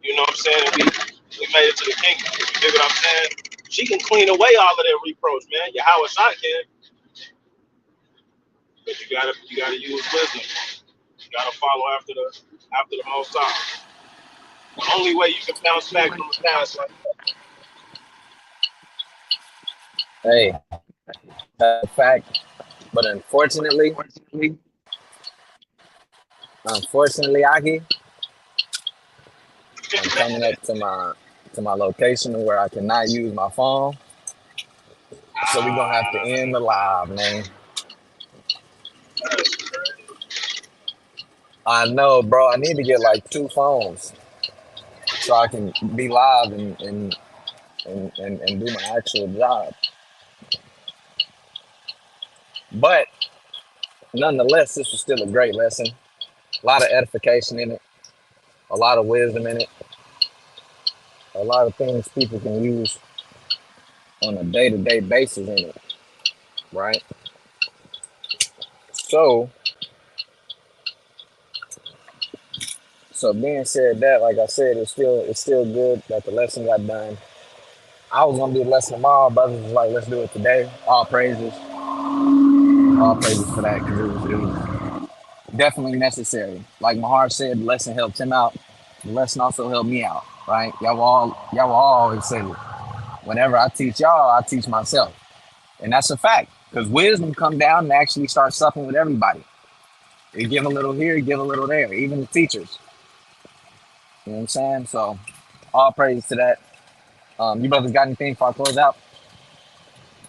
S3: You know what I'm saying? And we made it to the kingdom. You dig what I'm saying? She can clean away all of that reproach, man. Yahweh Shah can, but you gotta use wisdom. You gotta follow after the Most High. The only way you can bounce back from the past, like,
S1: Hey, that's a fact. But unfortunately, Aki, I'm coming up to my location where I cannot use my phone. So we're gonna have to end the live, man. I know, bro. I need to get like two phones so I can be live and do my actual job. But nonetheless, this was still a great lesson. A lot of edification in it, a lot of wisdom in it, a lot of things people can use on a day-to-day basis in it, right? So, so being said that, like I said, it's still good that the lesson got done. I was gonna do the lesson tomorrow, brothers was like, let's do it today. All praises for that because it was definitely necessary. Like Mahar said, the lesson helped him out. The lesson also helped me out, right? Y'all will all always say, whenever I teach y'all, I teach myself, and that's a fact. Because wisdom come down and actually start supping with everybody. They give a little here, give a little there, even the teachers. You know what I'm saying? So, all praise to that. You brothers got anything before I close out?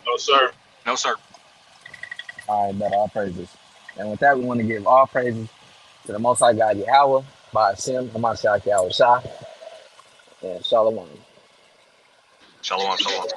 S3: No, sir.
S2: No, sir.
S1: All right, but all praises. And with that, we want to give all praises to the Most High God Yahweh, by Hashem, Hamashiach Yahweh Shah, and Shalom.
S2: Shalom, shalom.